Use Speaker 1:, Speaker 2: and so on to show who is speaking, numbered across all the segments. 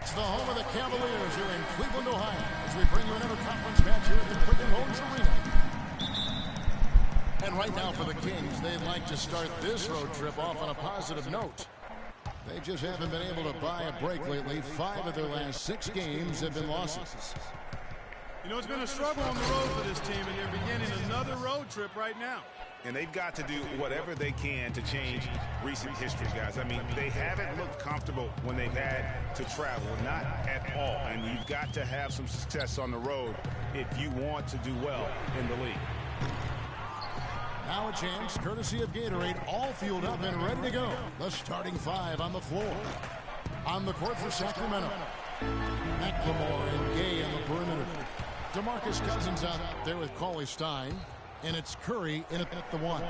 Speaker 1: It's the home of the Cavaliers here in Cleveland, Ohio, as we bring you another conference match here at the Quicken Loans Arena. And right now for the Kings, they'd like to start this road trip off on a positive note. They just haven't been able to buy a break lately. 5 of their last 6 games have been losses.
Speaker 2: You know, it's been a struggle on the road for this team, and they're beginning another road trip right now.
Speaker 3: And they've got to do whatever they can to change recent history, guys. I mean, they haven't looked comfortable when they've had to travel, not at all. And you've got to have some success on the road if you want to do well in the league.
Speaker 1: Now a chance, courtesy of Gatorade, all fueled up and ready to go. The starting 5 on the floor. On the court for Sacramento, McLemore and Gay on the perimeter. DeMarcus Cousins out there with Cauley Stein. And it's Curry in at the 1.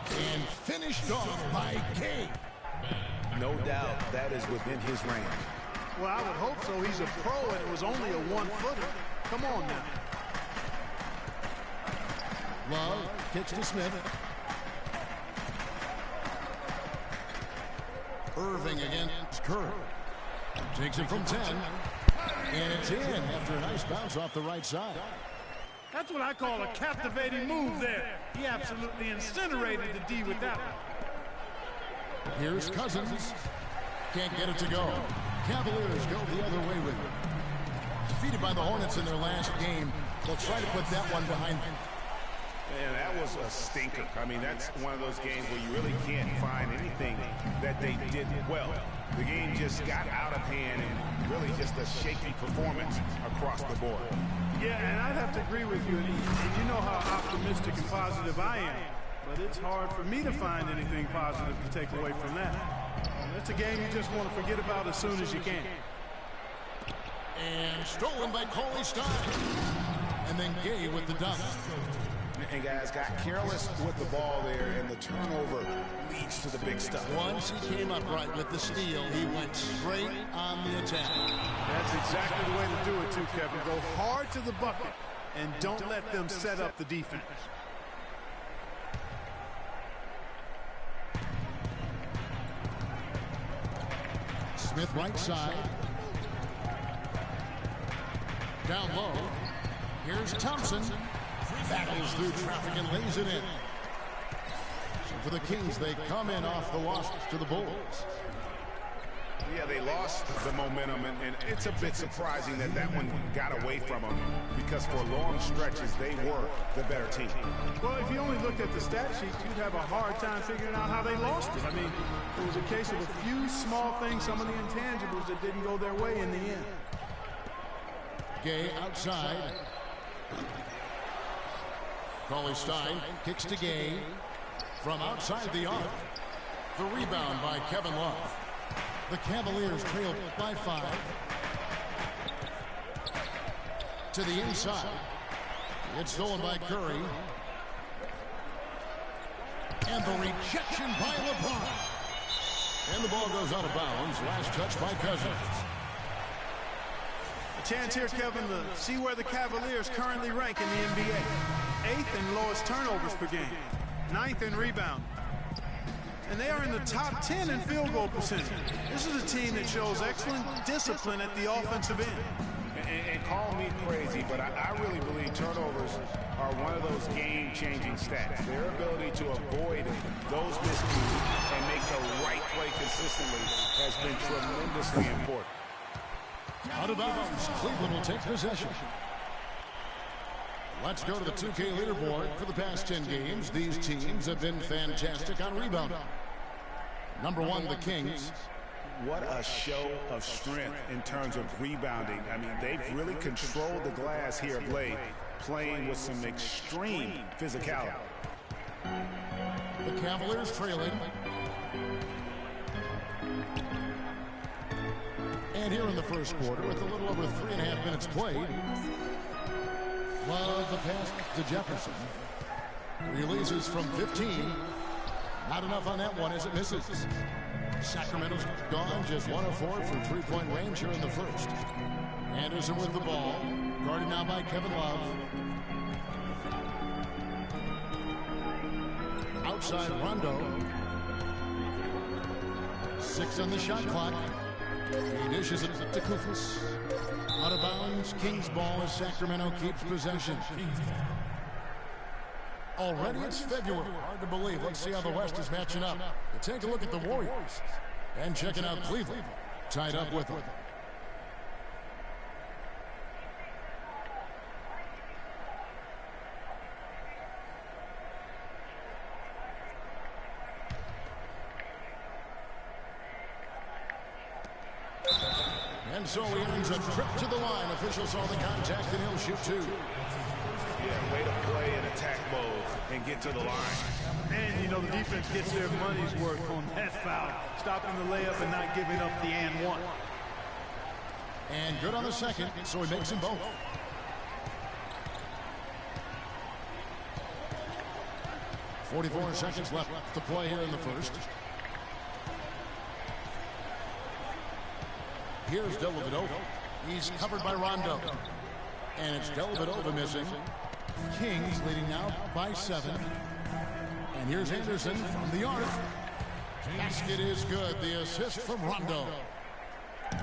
Speaker 1: And finished off by Gay.
Speaker 3: No doubt that is within his range.
Speaker 2: Well, I would hope so. He's a pro, and it was only a 1-footer. Come on now.
Speaker 1: Love kicks to Smith. Irving against Curry. Takes it from 10. And it's in after a nice bounce off the right side.
Speaker 2: That's what I call a captivating move there. He absolutely incinerated the D with that one.
Speaker 1: Here's Cousins. Can't get it to go. Cavaliers go the other way with it. Defeated by the Hornets in their last game. They'll try to put that one behind them.
Speaker 3: Man, that was a stinker. I mean, that's one of those games where you really can't find anything that they did well. The game just got out of hand and really just a shaky performance across the board.
Speaker 2: Yeah, and I'd have to agree with you. And you know how optimistic and positive I am. But it's hard for me to find anything positive to take away from that. It's a game you just want to forget about as soon as you can.
Speaker 1: And stolen by Cauley Stein. And then Gay with the dunk.
Speaker 3: And guys got careless with the ball there, and the turnover leads to the big stuff.
Speaker 1: Once he came up right with the steal, he went straight on the attack.
Speaker 2: That's exactly the way to do it too, Kevin. Go hard to the bucket and don't let them set up the defense.
Speaker 1: Smith right side. Down low. Here's Thompson. Battles through traffic and lays it in. So for the Kings, they come in off the loss to the Bulls.
Speaker 3: Yeah, they lost the momentum, and it's a bit surprising that that one got away from them, because for long stretches, they were the better team.
Speaker 2: Well, if you only looked at the stat sheet, you'd have a hard time figuring out how they lost it. I mean, it was a case of a few small things, some of the intangibles that didn't go their way in the end.
Speaker 1: Gay outside. Cauley Stein kicks to Gay from outside the arc. The rebound by Kevin Love. The Cavaliers trail by 5. To the inside. It's stolen by Curry. And the rejection by LeBron. And the ball goes out of bounds. Last touch by Cousins.
Speaker 2: A chance here, Kevin, to see where the Cavaliers currently rank in the NBA. 8th in lowest turnovers per game, 9th in rebound, and they are in the top 10 in field goal percentage. This is a team that shows excellent discipline at the offensive end.
Speaker 3: And call me crazy, but I really believe turnovers are one of those game-changing stats. Their ability to avoid those miscues and make the right play consistently has been tremendously important.
Speaker 1: Out of bounds, Cleveland will take possession. Let's go to the 2K leaderboard. For the past 10 games, these teams have been fantastic on rebounding. Number 1, the Kings.
Speaker 3: What a show of strength in terms of rebounding. I mean, they've really controlled the glass here of late, playing with some extreme physicality.
Speaker 1: The Cavaliers trailing. And here in the first quarter, with a little over 3.5 minutes played, Love the pass to Jefferson. Releases from 15. Not enough on that one as it misses. Sacramento's gone, just 1 of 4 from three-point range here in the first. Anderson with the ball. Guarded now by Kevin Love. Outside Rondo. 6 on the shot clock. He dishes it to Kufis. Out of bounds, Kings ball as Sacramento keeps possession. Already it's February. Hard to believe. Let's see how the West is matching up. We'll take a look at the Warriors. And checking out Cleveland. Tied up with them. And so he earns a trip to the line. Officials saw the contact and he'll shoot two.
Speaker 3: Yeah, way to play in attack mode and get to the line.
Speaker 2: And, you know, the defense gets their money's worth on that foul. Stopping the layup and not giving up the and one.
Speaker 1: And good on the second, so he makes them both. .44 seconds left to play here in the first. Here's Dellavedova. He's covered by Rondo. And it's Dellavedova missing. Kings leading now by 7. And here's Anderson from the arc. Basket is good. The assist from Rondo.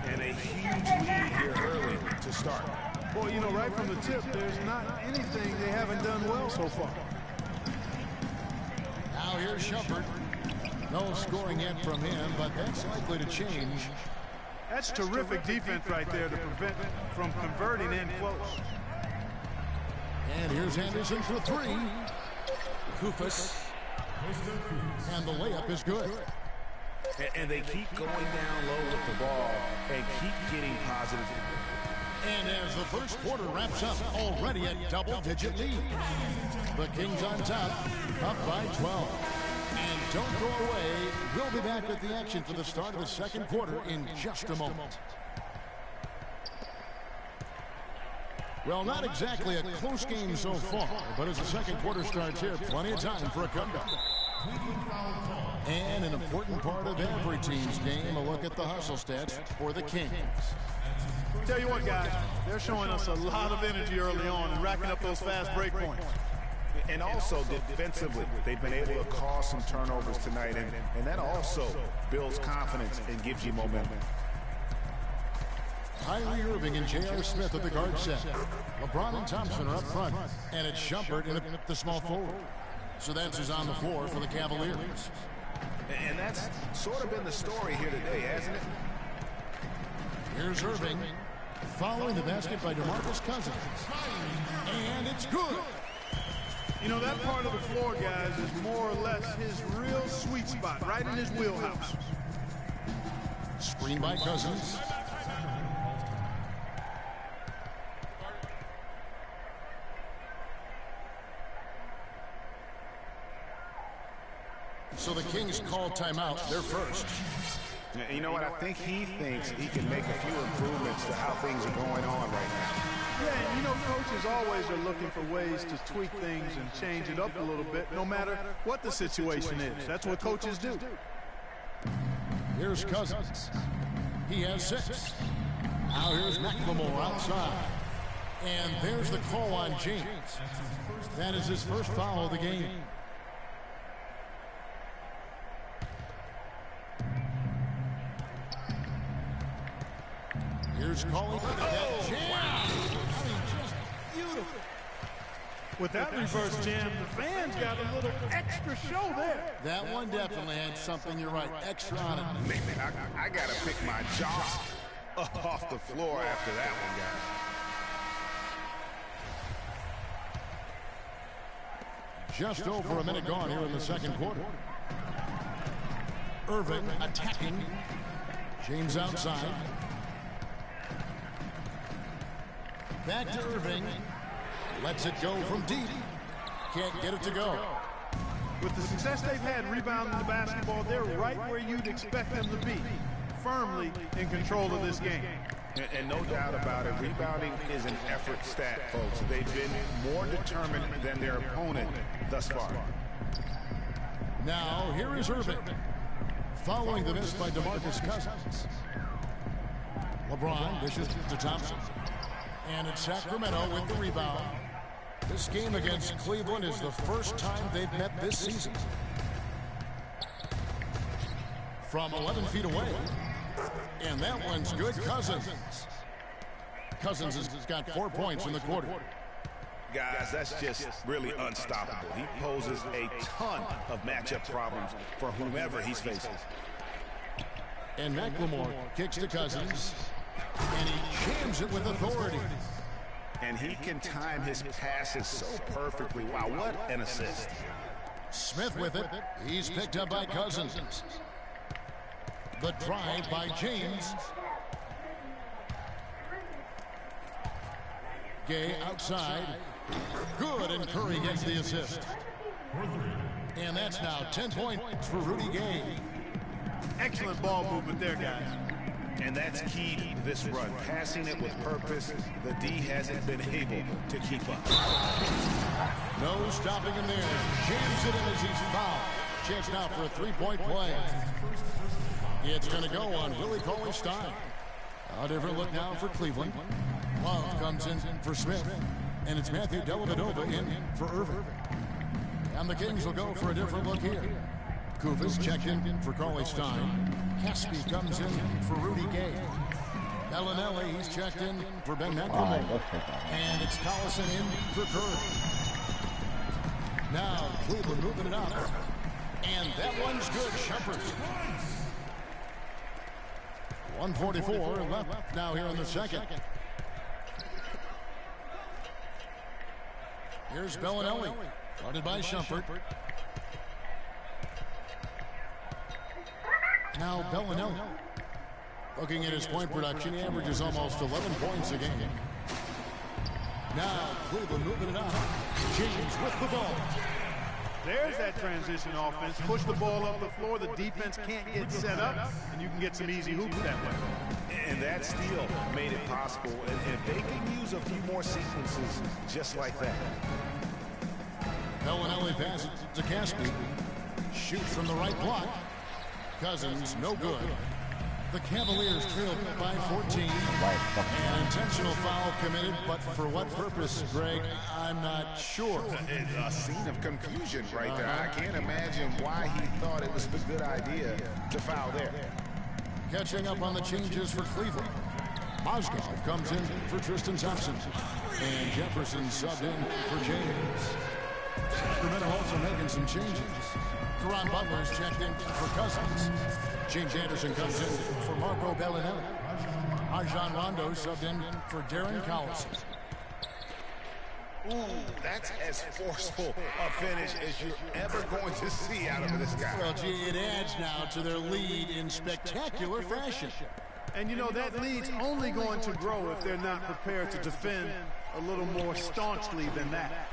Speaker 3: And a huge lead here early to start.
Speaker 2: Boy, you know, right from the tip, there's not anything they haven't done well so far.
Speaker 1: Now here's Shumpert. No scoring yet from him, but that's likely to change.
Speaker 2: That's terrific defense right there to prevent from converting in close.
Speaker 1: And here's Anderson for three. Kufis. And the layup is good.
Speaker 3: And they keep going down low with the ball and keep getting positive.
Speaker 1: And as the first quarter wraps up, already a double-digit lead. The Kings on top, up by 12. And don't go away. We'll be back with the action for the start of the second quarter in just a moment. Well, not exactly a close game so far, but as the second quarter starts here, plenty of time for a comeback. And an important part of every team's game, a look at the hustle stats for the Kings.
Speaker 2: Tell you what, guys, they're showing us a lot of energy early on and racking up those fast break points.
Speaker 3: And also defensively, they've been able to cause some turnovers tonight, and that also builds confidence and gives you momentum.
Speaker 1: Kyrie Irving and J.R. Smith at the guard set. LeBron and Thompson are up front, and it's Shumpert in the small forward. So that's who's on the floor for the Cavaliers.
Speaker 3: And that's sort of been the story here today, hasn't it?
Speaker 1: Here's Irving, following the basket by DeMarcus Cousins. And it's good.
Speaker 2: You know, that part of the floor, guys, is more or less his real sweet spot, right in his wheelhouse.
Speaker 1: Screen by Cousins. So the Kings call timeout. They're first.
Speaker 3: You know what? I think he thinks he can make a few improvements to how things are going on right now.
Speaker 2: Yeah, and you know, coaches always are looking for ways to tweak things and change it up a little bit, no matter what the situation is. That's what coaches do.
Speaker 1: Here's Cousins. He has 6. Now here's McLemore outside. And there's the call on James. That is his first foul of the game. Here's calling.
Speaker 2: Oh,
Speaker 1: wow. I mean, just beautiful.
Speaker 2: With that reverse jam, the fans got a little extra show there.
Speaker 1: That one definitely had something, you're right, extra on it.
Speaker 3: Man, I got to pick my jaw off the floor after that one, guys.
Speaker 1: Just over a minute gone here in the second quarter. Irving attacking. James outside. Back to Irving. Lets it go from deep. Can't get it to go.
Speaker 2: With the success they've had rebounding the basketball, they're right where you'd expect them to be. Firmly in control of this game.
Speaker 3: And no doubt about it, rebounding is an effort stat, folks. They've been more determined than their opponent thus far.
Speaker 1: Now, here is Irving. Following the miss by DeMarcus Cousins. LeBron dishes to Thompson. And it's Sacramento with the rebound. This game against Cleveland is the first time they've met this season. From 11 feet away, And that one's good. Cousins. Cousins has got 4 points in the quarter.
Speaker 3: Guys, that's just really unstoppable. He poses a ton of matchup problems for whomever he's facing.
Speaker 1: And McLemore kicks to Cousins. And he jams it with authority.
Speaker 3: And he can time his passes so perfectly. Wow, what an assist.
Speaker 1: Smith with it. He's picked up by Cousins. The drive by James. Gay outside. Good, and Curry gets the assist. And that's now 10 points for Rudy Gay.
Speaker 2: Excellent ball movement there, guys.
Speaker 3: And that's key to this run. Passing it with purpose. The D hasn't been able to keep up.
Speaker 1: No stopping him there. Jams it in as he's fouled. Chance now for a three-point play. It's going to go on Willie Cauley-Stein. A different look now for Cleveland. Love comes in for Smith. And it's Matthew Dellavedova in for Irving. And the Kings will go for a different look here. Kufis checked in for Cauley-Stein. Caspi comes in for Rudy Gay. Bellinelli, he's checked in for Ben McLemore. And it's Collison in for Curry. Now Cleveland moving it up. And that one's good. Shumpert. 1:44 left now here in the second. Here's Bellinelli. Guarded by Shumpert. Now Bellinelli. Looking at his point production, he averages almost 11 points a game. Now Cleveland moving it up. James with the ball.
Speaker 2: There's that transition offense. Push the ball up the floor. The defense can't get set up, and you can get some easy hoops that way.
Speaker 3: And that steal made it possible. And if they can use a few more sequences just like that.
Speaker 1: Bellinelli passes to Caspi. Shoots from the right block. Cousins, no good. The Cavaliers trailed by 14. An intentional foul committed, but for what purpose, Greg? I'm not sure.
Speaker 3: A scene of confusion right there. I can't imagine why he thought it was a good idea to foul there.
Speaker 1: Catching up on the changes for Cleveland. Mozgov comes in for Tristan Thompson. And Jefferson subbed in for James. Sacramento also making some changes. Caron Butler's checked in for Cousins. James Anderson comes in for Marco Bellinelli. Rajon Rondo subbed in for Darren Collison.
Speaker 3: Ooh, that's as forceful a finish as you're ever going to see out of this guy.
Speaker 1: Well, gee, it adds now to their lead in spectacular fashion.
Speaker 2: And you know, that lead's only going to grow if they're not prepared to defend a little more staunchly than that.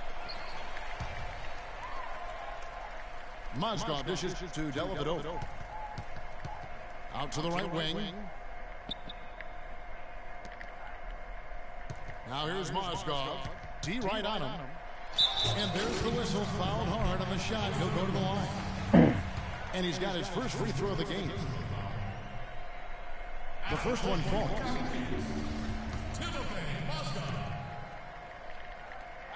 Speaker 1: Mozgov dishes to Dellavedova. Out to the right wing. Now here's Mozgov. D right on him. And there's the whistle. Fouled hard on the shot. He'll go to the line. And he's got his first free throw of the game. The first one falls.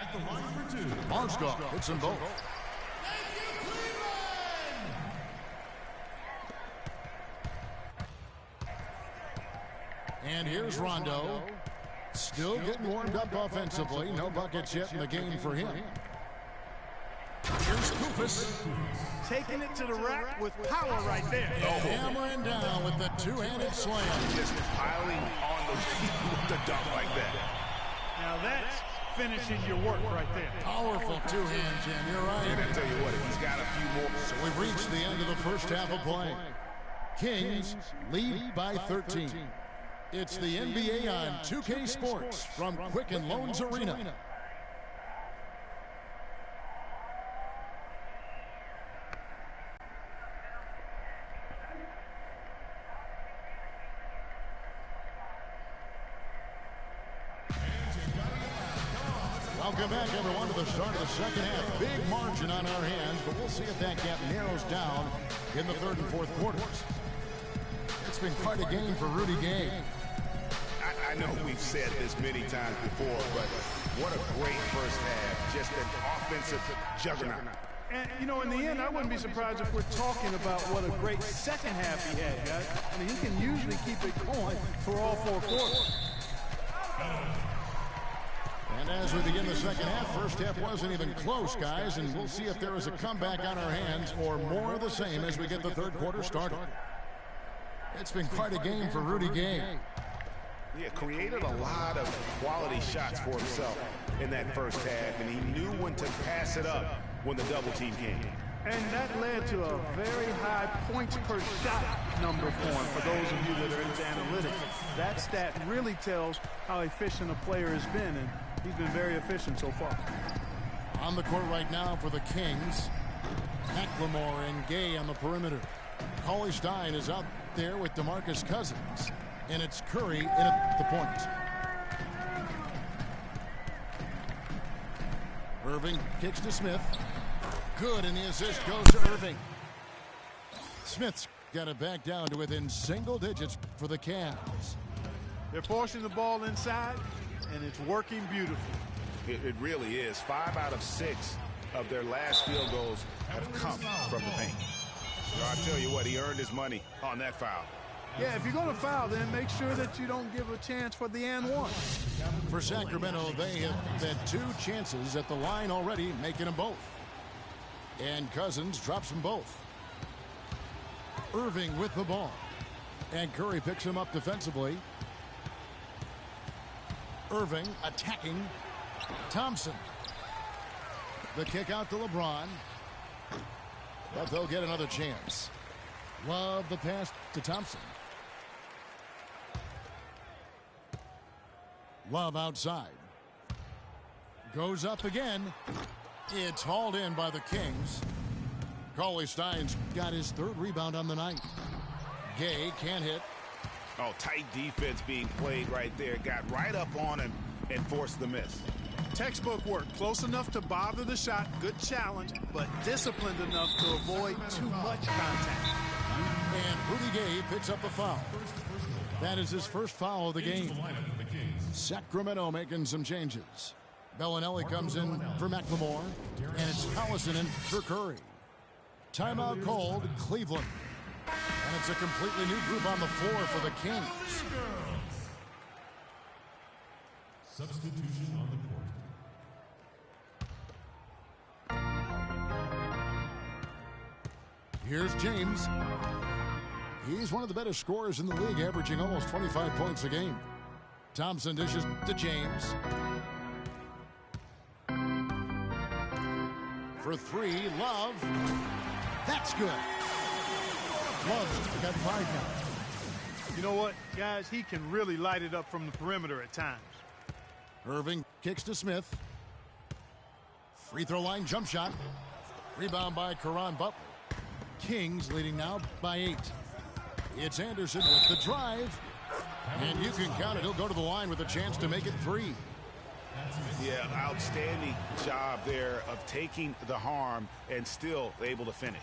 Speaker 4: At the line for two.
Speaker 1: Mozgov hits them both. And here's Rondo. Still getting warmed up offensively. No buckets yet in the game for him. Here's Kufis.
Speaker 2: Taking it to the rack with power right there.
Speaker 1: Hammering down with the two-handed slam.
Speaker 3: Just piling on the with the dunk like that.
Speaker 2: Now that's finishing your work right there.
Speaker 1: Powerful two-hand jam. You're right.
Speaker 3: And I tell you what, if he's got a few more.
Speaker 1: So we've reached the end of the first half of play. Kings lead by 13. It's the NBA on 2K Sports from Quicken Loans Arena. Welcome back, everyone, to the start of the second half. Big margin on our hands, but we'll see if that gap narrows down in the third and fourth quarters. It's been quite a game for Rudy Gay.
Speaker 3: I know we've said this many times before, but what a great first half. Just an offensive juggernaut.
Speaker 2: And, you know, in the end, I wouldn't be surprised if we're talking about what a great second half he had, guys. I mean, he can usually keep it going for all 4 quarters.
Speaker 1: And as we begin the second half, first half wasn't even close, guys, and we'll see if there is a comeback on our hands or more of the same as we get the third quarter started. It's been quite a game for Rudy Gay.
Speaker 3: Yeah, created a lot of quality shots for himself in that first half, and he knew when to pass it up when the double team came.
Speaker 2: And that led to a very high points per shot number for him, for those of you that are into analytics. That stat really tells how efficient a player has been, and he's been very efficient so far.
Speaker 1: On the court right now for the Kings, McLemore and Gay on the perimeter. Cauley Stein is out there with DeMarcus Cousins, and it's Curry in at the point. Irving kicks to Smith. Good, and the assist goes to Irving. Smith's got it back down to within single digits for the Cavs.
Speaker 2: They're forcing the ball inside, and it's working beautifully.
Speaker 3: It really is. 5 out of 6 of their last field goals have come from the paint. So I tell you what, he earned his money on that foul.
Speaker 2: Yeah, if you're going to foul, then make sure that you don't give a chance for the and one.
Speaker 1: For Sacramento, they have had 2 chances at the line already, making them both. And Cousins drops them both. Irving with the ball. And Curry picks him up defensively. Irving attacking Thompson. The kick out to LeBron. But they'll get another chance. Love the pass to Thompson. Love outside. Goes up again. It's hauled in by the Kings. Cauley Stein's got his 3rd rebound on the night. Gay can't hit.
Speaker 3: Oh, tight defense being played right there. Got right up on him and forced the miss.
Speaker 2: Textbook work. Close enough to bother the shot. Good challenge, but disciplined enough to avoid too much contact.
Speaker 1: And Rudy Gay picks up the foul. That is his first foul of the game. Sacramento making some changes. Bellinelli comes in for McLemore, and it's Collison in for Curry. Timeout called Cleveland. And it's a completely new group on the floor for the Kings.
Speaker 4: Substitution on the court.
Speaker 1: Here's James. He's one of the better scorers in the league, averaging almost 25 points a game. Thompson dishes to James. For 3, Love. That's good. Love got 5 now.
Speaker 2: You know what, guys? He can really light it up from the perimeter at times.
Speaker 1: Irving kicks to Smith. Free throw line jump shot. Rebound by Caron Butler. Kings leading now by 8. It's Anderson with the drive. And you can count it. He'll go to the line with a chance to make it 3.
Speaker 3: Yeah, outstanding job there of taking the harm and still able to finish.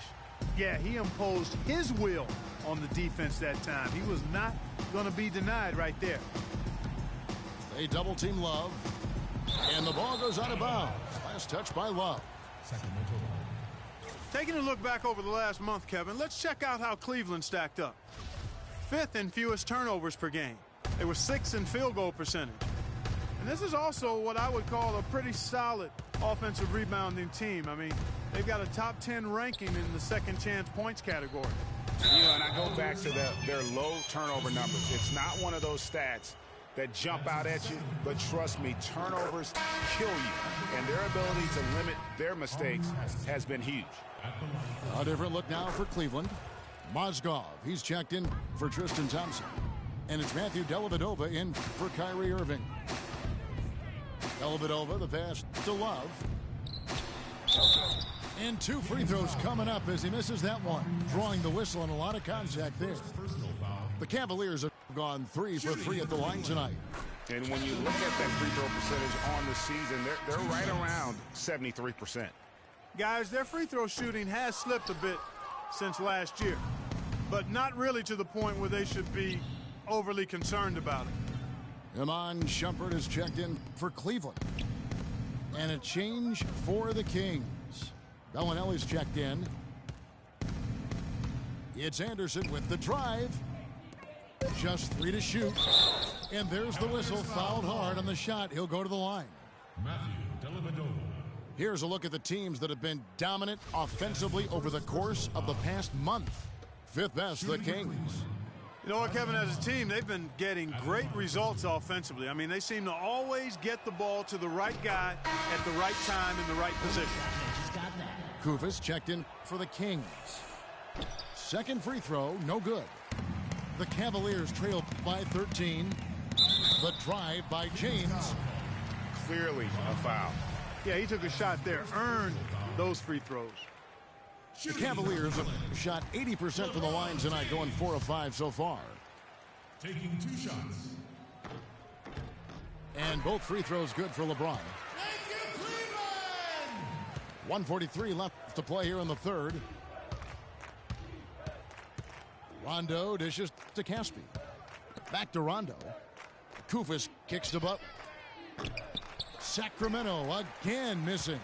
Speaker 2: Yeah, he imposed his will on the defense that time. He was not going to be denied right there.
Speaker 1: They double team Love. And the ball goes out of bounds. Last touch by Love.
Speaker 2: Taking a look back over the last month, Kevin, let's check out how Cleveland stacked up. 5th in fewest turnovers per game. They were 6th in field goal percentage. And this is also what I would call a pretty solid offensive rebounding team. I mean, they've got a top 10 ranking in the second chance points category.
Speaker 3: You know, and I go back to their low turnover numbers. It's not one of those stats that jump out at you, but trust me, turnovers kill you. And their ability to limit their mistakes has been huge.
Speaker 1: A different look now for Cleveland. Mozgov, he's checked in for Tristan Thompson. And it's Matthew Dellavedova in for Kyrie Irving. Dellavedova, the pass to Love. And 2 free throws coming up as he misses that one. Drawing the whistle and a lot of contact there. The Cavaliers have gone 3 for 3 at the line tonight.
Speaker 3: And when you look at that free throw percentage on the season, they're right around 73%.
Speaker 2: Guys, their free throw shooting has slipped a bit since last year, but not really to the point where they should be overly concerned about it.
Speaker 1: Iman Shumpert is checked in for Cleveland. And a change for the Kings. Bellinelli's checked in. It's Anderson with the drive. Just 3 to shoot. And there's the whistle. Fouled hard on the shot. He'll go to the line. Here's a look at the teams that have been dominant offensively over the course of the past month. Fifth best, the Kings.
Speaker 2: You know what, Kevin, as a team, they've been getting great results offensively. I mean, they seem to always get the ball to the right guy at the right time in the right position.
Speaker 1: Kufis checked in for the Kings. Second free throw, no good. The Cavaliers trail by 13. The drive by James.
Speaker 3: Clearly a foul.
Speaker 2: Yeah, he took a shot there, earned those free throws.
Speaker 1: The Cavaliers have shot 80% from the line tonight, going 4 of 5 so far.
Speaker 4: Taking 2 shots.
Speaker 1: And both free throws good for LeBron. 1:43 left to play here in the third. Rondo dishes to Caspi. Back to Rondo. Kufis kicks to Butler. Sacramento again missing.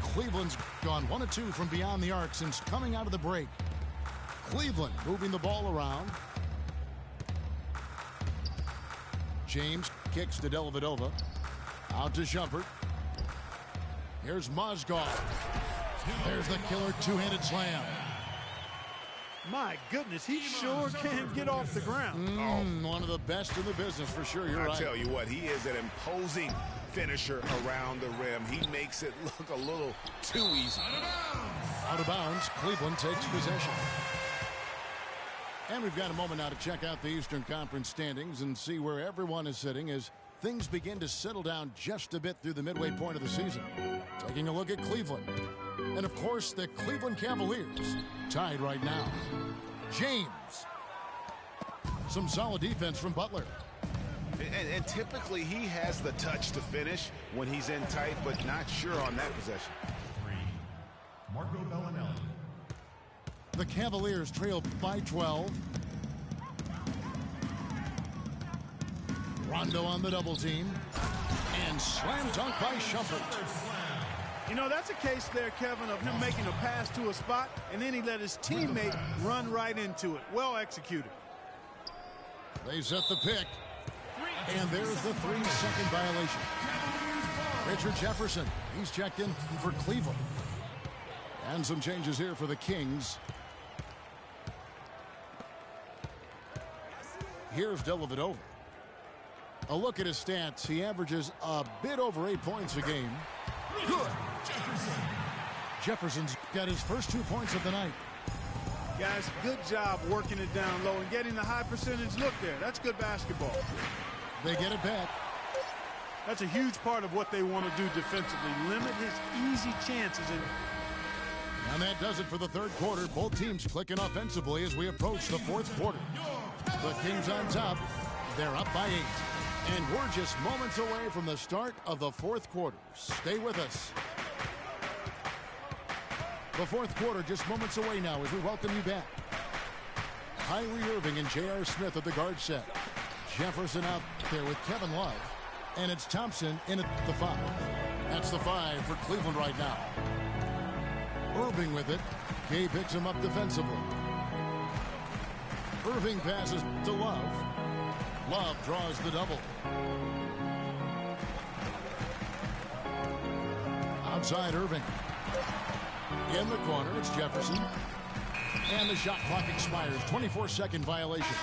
Speaker 1: Cleveland's gone 1 of 2 from beyond the arc since coming out of the break. Cleveland moving the ball around. James kicks to Dellavedova. Out to Shumpert. Here's Mozgov. There's the killer two-handed slam.
Speaker 2: My goodness, he sure can get off the ground.
Speaker 1: One of the best in the business for sure. You're
Speaker 3: I
Speaker 1: right.
Speaker 3: tell you what, he is an imposing finisher around the rim. He makes it look a little too easy.
Speaker 1: Out of bounds. Cleveland takes possession. And we've got a moment now to check out the Eastern Conference standings and see where everyone is sitting as things begin to settle down just a bit through the midway point of the season. Taking a look at Cleveland. And, of course, the Cleveland Cavaliers tied right now. James. Some solid defense from Butler.
Speaker 3: And typically he has the touch to finish when he's in tight, but not sure on that possession.
Speaker 4: 3. Marco Bellinelli.
Speaker 1: The Cavaliers trail by 12. Rondo on the double team. And slam dunk by Shumpert.
Speaker 2: You know, that's a case there, Kevin, of him making a pass to a spot, and then he let his teammate run right into it. Well executed.
Speaker 1: They set the pick. And there's the 3-second violation. Richard Jefferson, he's checked in for Cleveland. And some changes here for the Kings. Here's Dellavedova. A look at his stats. He averages a bit over 8 points a game. Good. Jefferson's got his first 2 points of the night.
Speaker 2: Guys, good job working it down low and getting the high percentage look there. That's good basketball.
Speaker 1: They get it back.
Speaker 2: That's a huge part of what they want to do defensively. Limit his easy chances.
Speaker 1: And that does it for the third quarter. Both teams clicking offensively as we approach the fourth quarter. The Kings on top. They're up by 8. And we're just moments away from the start of the fourth quarter. Stay with us. The fourth quarter just moments away now as we welcome you back. Kyrie Irving and J.R. Smith at the guard set. Jefferson out there with Kevin Love. And it's Thompson in at the 5. That's the 5 for Cleveland right now. Irving with it. Gay picks him up defensively. Irving passes to Love. Love draws the double. Outside Irving. In the corner, it's Jefferson. And the shot clock expires. 24-second violation.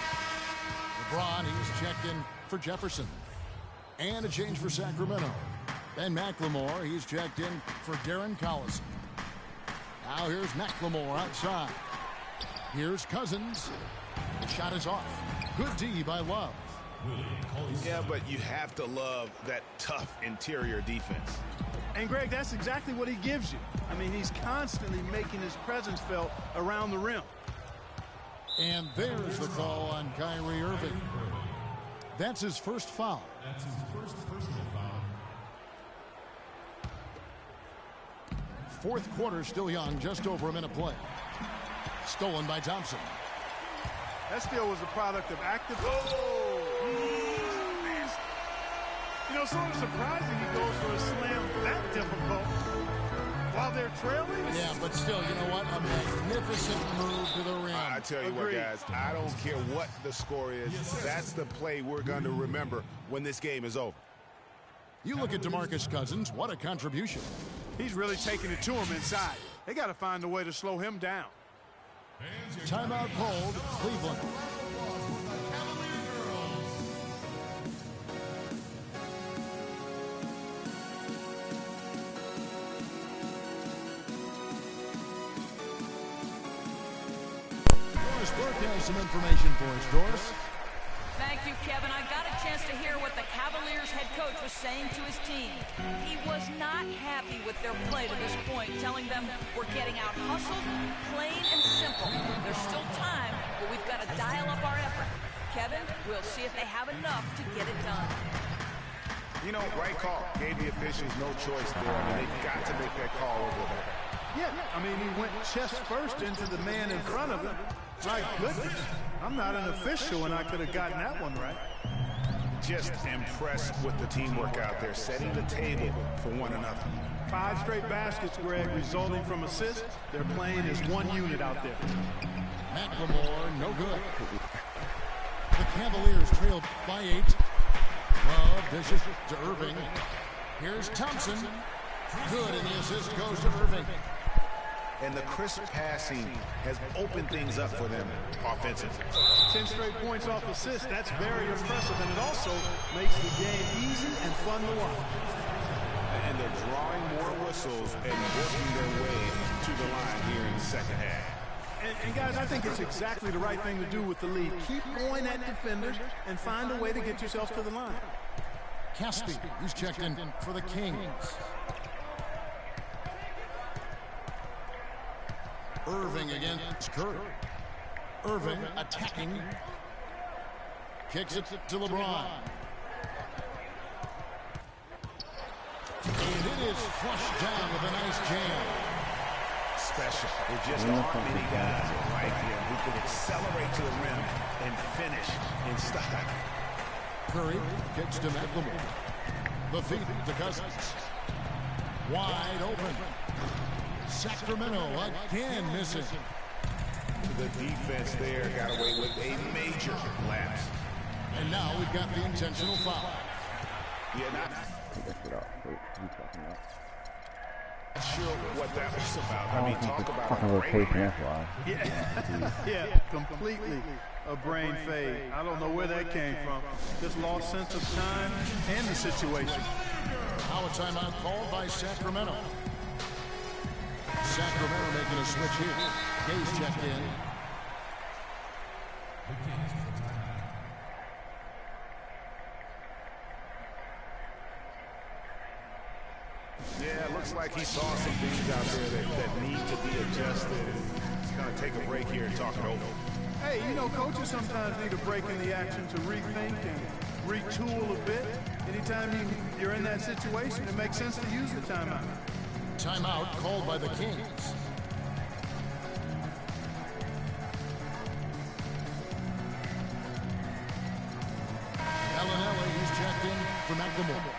Speaker 1: LeBron, he's checked in for Jefferson. And a change for Sacramento. Ben McLemore, he's checked in for Darren Collison. Now here's McLemore outside. Here's Cousins. The shot is off. Good D by Love.
Speaker 3: Yeah, but you have to love that tough interior defense.
Speaker 2: And, Greg, that's exactly what he gives you. I mean, he's constantly making his presence felt around the rim.
Speaker 1: And there's the call on Kyrie Irving. That's his first foul.
Speaker 4: That's his first personal foul.
Speaker 1: Fourth quarter still young, just over a minute play. Stolen by Thompson.
Speaker 2: That steal was a product of active. You know, sort of surprising he goes for a slam that difficult. while they're trailing?
Speaker 1: Yeah, but still, you know what? A magnificent move to the rim.
Speaker 3: I tell you what, guys, I don't care what the score is. That's the play we're going to remember when this game is over.
Speaker 1: You look at DeMarcus Cousins, what a contribution.
Speaker 2: He's really taking it to him inside. They got to find a way to slow him down.
Speaker 1: Timeout called, Cleveland. Doris Burke has some information for us. Doris?
Speaker 5: Thank you, Kevin. I got a chance to hear what the Cavaliers head coach was saying to his team. He was not happy with their play to this point, telling them we're getting out hustled, plain and simple. There's still time, but we've got to dial up our effort. Kevin, we'll see if they have enough to get it done.
Speaker 3: You know, right call. Gave the officials no choice there. I mean, they've got to make that call over there.
Speaker 2: Yeah, I mean, he went chest first into the man in front of him. My goodness, I'm not an official, and I could have gotten that one right.
Speaker 3: Just impressed with the teamwork out there, setting the table for one another.
Speaker 2: 5 straight baskets, Greg, resulting from assists. They're playing as one unit out there.
Speaker 1: McLemore, no good. The Cavaliers trailed by 8. Love dishes to Irving. Here's Thompson. Good, and the assist goes to Irving.
Speaker 3: And the crisp passing has opened things up for them offensively.
Speaker 2: 10 straight points off assists. That's very impressive, and it also makes the game easy and fun to watch.
Speaker 3: And they're drawing more whistles and working their way to the line here in the second half.
Speaker 2: And guys, I think it's exactly the right thing to do with the lead. Keep going at defenders and find a way to get yourself to the line.
Speaker 1: Caspi, who's checked in for the Kings. Irving against Curry. Irving attacking. Kicks it to LeBron. And it is flushed down with a nice jam.
Speaker 3: Special. There just aren't many guys like him who can accelerate to the rim and finish in style.
Speaker 1: Curry kicks to McLemore. The feed to Cousins. Wide open. Sacramento again missing.
Speaker 3: The defense there got away with a major lapse.
Speaker 1: And now we've got the intentional foul.
Speaker 3: Yeah, not sure what that was about. I mean, talk about a
Speaker 6: rotation, that's why.
Speaker 2: Yeah, completely a brain fade. I don't know where that came from. Just lost sense of time and the situation.
Speaker 1: Now a timeout called by Sacramento. Sacramento making a switch here. Gaze checked in.
Speaker 3: Yeah, it looks like he saw some things out there that need to be adjusted. He's going to take a break here and talk it over.
Speaker 2: Hey, you know, coaches sometimes need a break in the action to rethink and retool a bit. Anytime you're in that situation, it makes sense to use the timeout.
Speaker 1: Timeout called by the Kings. Gallinelli, who's checked in for McLemore.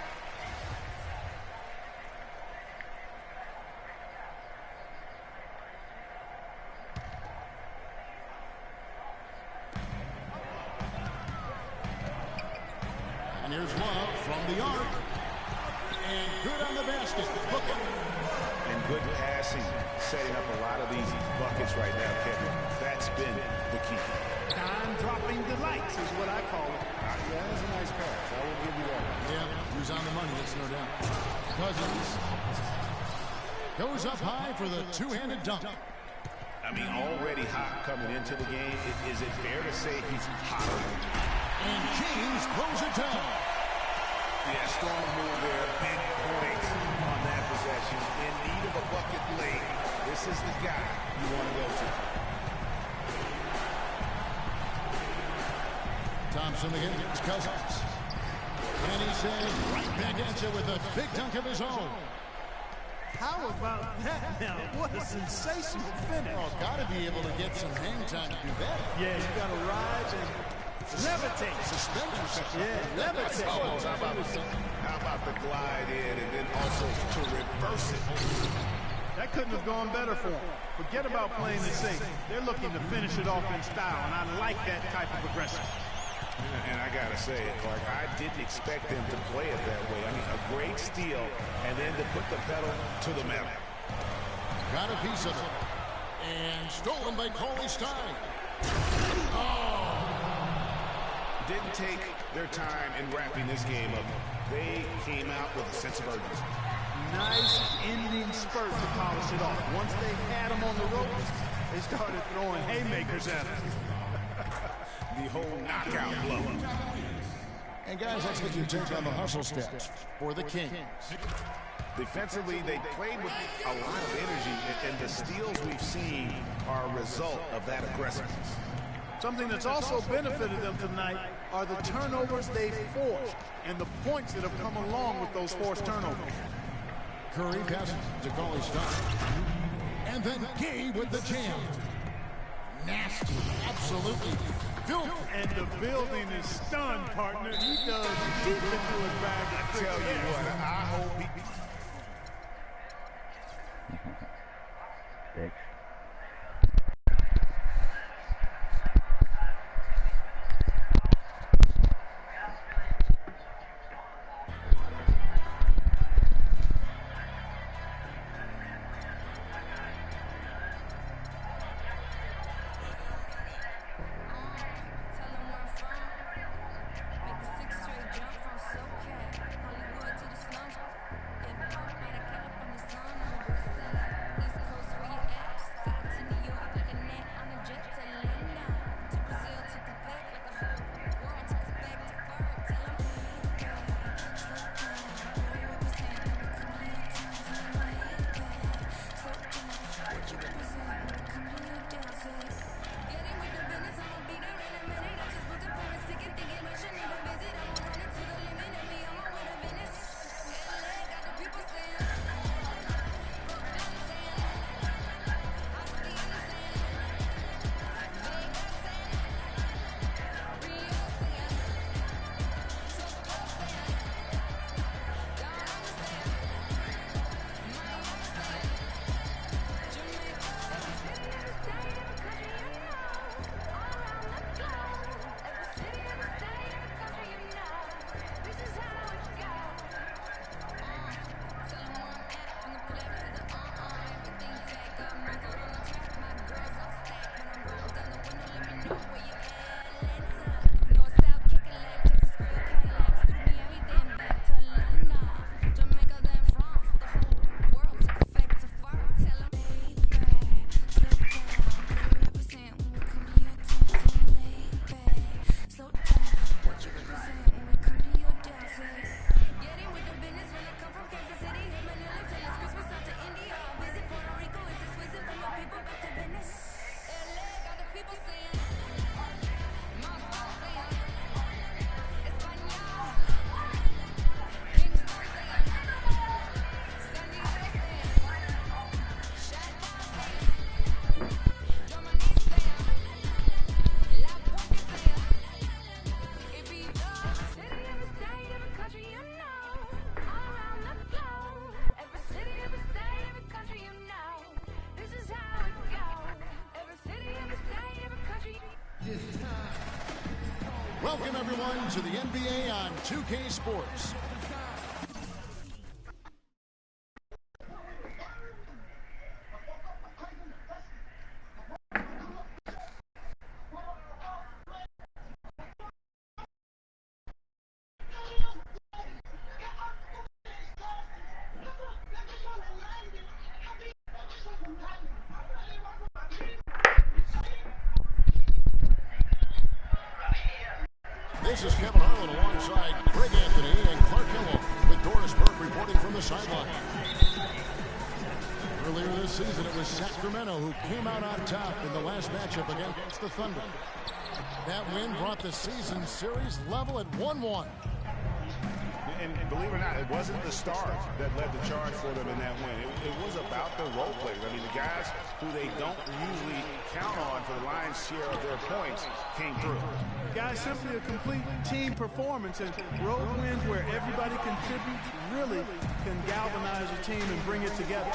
Speaker 1: And here's Love from the arc. And good on the basket. Book it.
Speaker 3: And good passing, setting up a lot of these buckets right now, Kevin. That's been the key.
Speaker 2: Time-dropping delights is what I call it.
Speaker 3: Yeah, that's a nice pass. I will give you that.
Speaker 1: Yeah, he was on the money, that's no doubt. Cousins goes up high for the two-handed dunk.
Speaker 3: I mean, already hot coming into the game. Is it fair to say he's hotter?
Speaker 1: And James throws it down.
Speaker 3: Yeah, strong move there. Big points on that possession. In need of a bucket late. This is the guy you want to go to.
Speaker 1: Thompson against Cousins. And he says right back at you with a big dunk of his own.
Speaker 2: How about that now? What a sensational finish.
Speaker 1: Oh, got to be able to get some hang time to do that.
Speaker 2: Yeah, you got to rise and levitate.
Speaker 1: Suspend yourself.
Speaker 2: Yeah, levitate.
Speaker 3: Oh, how about the glide in and then also to reverse it?
Speaker 2: That couldn't have gone better for them. Forget about playing it safe. They're looking to finish it off in style, and I like that type of aggression.
Speaker 3: And I got to say it, Clark, I didn't expect them to play it that way. I mean, a great steal, and then to put the pedal to the metal.
Speaker 1: Got a piece of it. And stolen by Coley Stein. Oh!
Speaker 3: Didn't take their time in wrapping this game up. They came out with a sense of urgency.
Speaker 2: Nice ending spurt to polish it off. Once they had him on the ropes, they started throwing haymakers at him.
Speaker 3: The whole knockout blow.
Speaker 1: And guys, let's get your take on the hustle stats for the Kings.
Speaker 3: Defensively, they played with a lot of energy, and the steals we've seen are a result of that aggressiveness.
Speaker 2: Something that's also benefited them tonight are the turnovers they've forced and the points that have come along with those forced turnovers.
Speaker 1: Curry passes to Coley Stein. And then Gay with the jam. Nasty, absolutely filthy.
Speaker 2: And the building is stunned, partner. He does deep into his bag.
Speaker 3: I tell you what, I hope he...
Speaker 1: Welcome, everyone, to the NBA on 2K Sports. This is Kevin Harlan alongside Greg Anthony and Clark Hill with Doris Burke reporting from the sideline. Earlier this season, it was Sacramento who came out on top in the last matchup against the Thunder. That win brought the season series level at 1-1.
Speaker 3: And believe it or not, it wasn't the stars that led the charge for them in that win. It was about the role players. I mean, the guys who they don't usually count on for the lion's share of their points came through.
Speaker 2: Guys, simply a complete team performance, and road wins where everybody contributes really can galvanize a team and bring it together.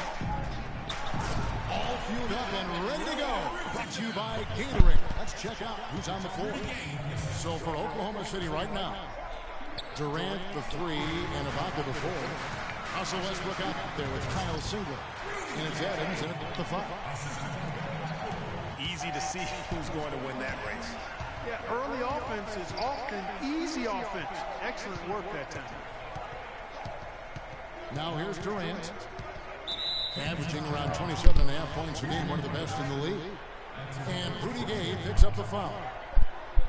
Speaker 1: all fueled up and ready to go. Brought to you by Gatorade. Let's check out who's on the floor. So for Oklahoma City right now, Durant the 3 and Ibaka the 4. Russell Westbrook out there with Kyle Singler. And it's Adams at the 5.
Speaker 3: Easy to see who's going to win that race.
Speaker 2: Yeah, early offense is often easy offense. Excellent work that time.
Speaker 1: Now here's Durant, averaging around 27.5 points a game, one of the best in the league. And Rudy Gay picks up the foul.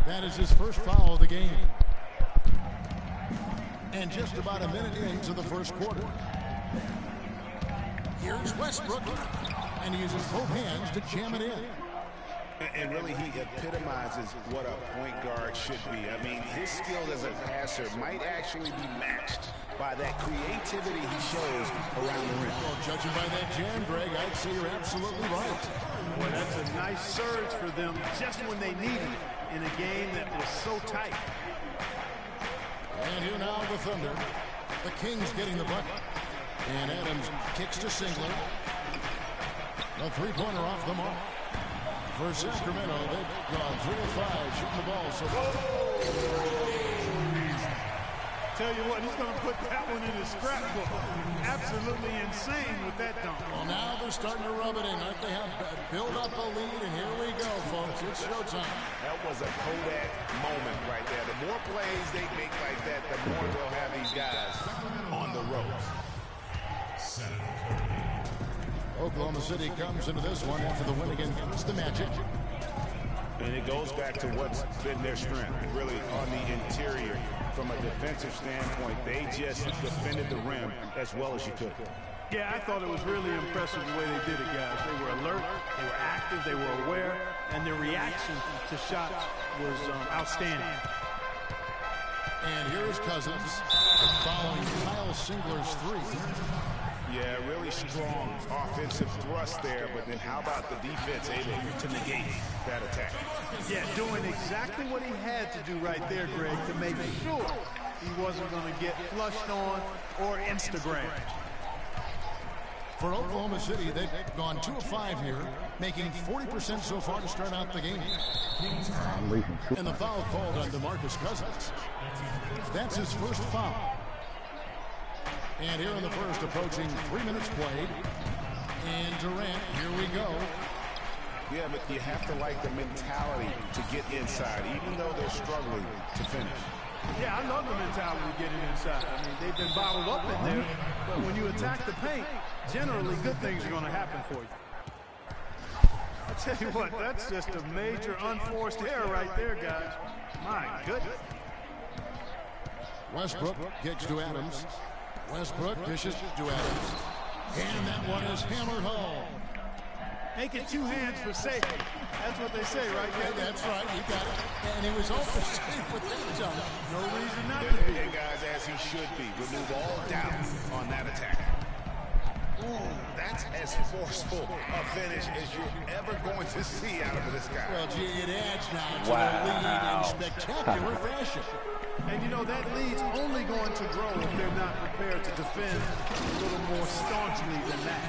Speaker 1: That is his first foul of the game. And just about a minute into the first quarter. Here's Westbrook, and he uses both hands to jam it in.
Speaker 3: And really, he epitomizes what a point guard should be. I mean, his skill as a passer might actually be matched by that creativity he shows around the rim.
Speaker 1: Well, judging by that jam, Greg, I'd say you're absolutely right.
Speaker 2: Boy, that's a nice surge for them just when they need it in a game that was so tight.
Speaker 1: And here now the Thunder. The Kings getting the bucket. And Adams kicks to Singler. The three-pointer off the mark. For Sacramento, they've gone 3 of 5 shooting the ball so far.
Speaker 2: Tell you what, he's going to put that one in his scrapbook. Absolutely insane with that dunk.
Speaker 1: Well, now they're starting to rub it in. Aren't they? Have build up a lead, and here we go, folks. It's showtime.
Speaker 3: That was a Kodak moment right there. The more plays they make like that, the more they'll have these guys on the ropes.
Speaker 1: Oklahoma City comes into this one after the win against the Magic.
Speaker 3: And it goes back to what's been their strength, really on the interior. From a defensive standpoint, they just defended the rim as well as you could.
Speaker 2: Yeah, I thought it was really impressive the way they did it, guys. They were alert, they were active, they were aware, and their reaction to shots was outstanding.
Speaker 1: And here is Cousins following Kyle Singler's 3.
Speaker 3: Yeah, really strong offensive thrust there, but then how about the defense able to negate that attack?
Speaker 2: Yeah, doing exactly what he had to do right there, Greg, to make sure he wasn't going to get flushed on or Instagrammed.
Speaker 1: For Oklahoma City, they've gone 2 of 5 here, making 40% so far to start out the game. And the foul called on DeMarcus Cousins. That's his first foul. And here in the first, approaching 3 minutes played. And Durant, here we go.
Speaker 3: Yeah, but you have to like the mentality to get inside, even though they're struggling to finish.
Speaker 2: Yeah, I love the mentality of getting inside. I mean, they've been bottled up in there, but when you attack the paint, generally good things are going to happen for you. I tell you what, that's just a major unforced error right there, guys. My goodness.
Speaker 1: Westbrook kicks to Adams. Westbrook dishes to Adams. And that one is hammered home.
Speaker 2: Make it 2 hands for safety. That's what they say, right?
Speaker 1: Yeah, that's right. You got it. And he was open safe with that jump.
Speaker 2: No reason not to be.
Speaker 3: And guys, as he should be, remove all doubt on that attack. Ooh, that's as forceful a finish as you're ever going to see out of this guy.
Speaker 1: Well, gee, it adds now to the lead in spectacular fashion.
Speaker 2: And, you know, that lead's only going to grow if they're not prepared to defend a little more staunchly than that.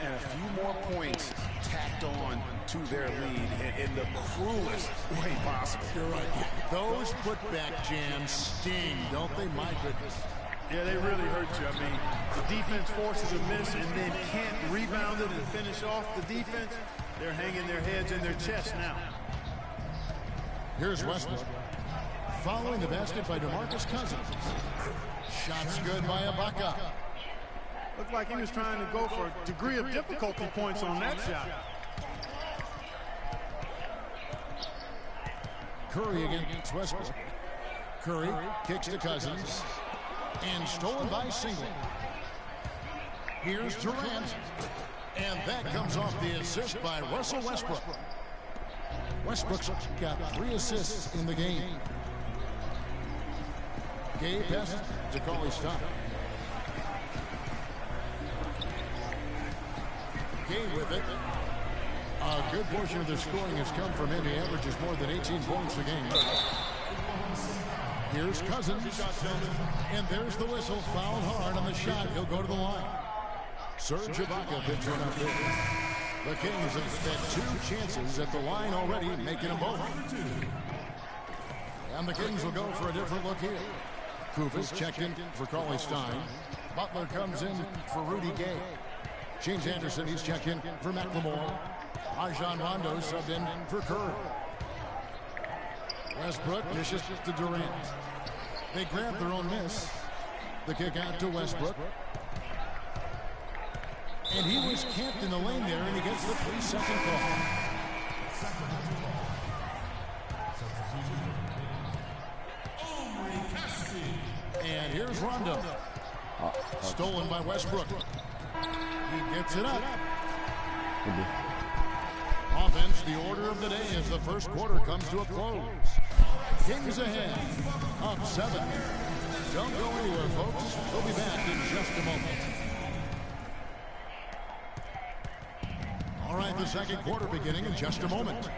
Speaker 3: And a few more points tacked on to their lead in the cruelest way possible.
Speaker 1: You're right. Those putback jams sting, don't they? My goodness.
Speaker 2: Yeah, they really hurt you. I mean, the defense forces a miss and then can't rebound it and finish off the defense. They're hanging their heads in their chest now.
Speaker 1: Here's Westbrook. Following the basket by DeMarcus Cousins. Shots good by Ibaka.
Speaker 2: Looked like he was trying to go for a degree of difficulty points on that shot.
Speaker 1: Curry against Westbrook. Curry kicks to Cousins. And stolen by Singler. Here's Durant. And that comes off the assist by Russell Westbrook. Westbrook's got 3 assists in the game. Gabe passes to call his stop. Gabe with it. A good portion of their scoring has come from him. He averages more than 18 points a game. Here's Cousins. And there's the whistle. Fouled hard on the shot. He'll go to the line. Serge Ibaka picks one up there. The Kings have had 2 chances at the line already, making them both. And the Kings will go for a different look here. Kufis checked in for Cauley Stein. Butler comes in for Rudy Gay. James Anderson, he's checked in for McLemore. Rajon Rondo subbed in for Curry. Westbrook dishes to Durant. They grab their own miss. The kick out to Westbrook. And he was camped in the lane there, and he gets the 3-second call. And here's Rondo. Stolen by Westbrook. He gets it up. Offense, the order of the day as the first quarter comes to a close. Kings ahead, up 7. Don't go anywhere, folks. We'll be back in just a moment. All right, the second quarter beginning in just a moment.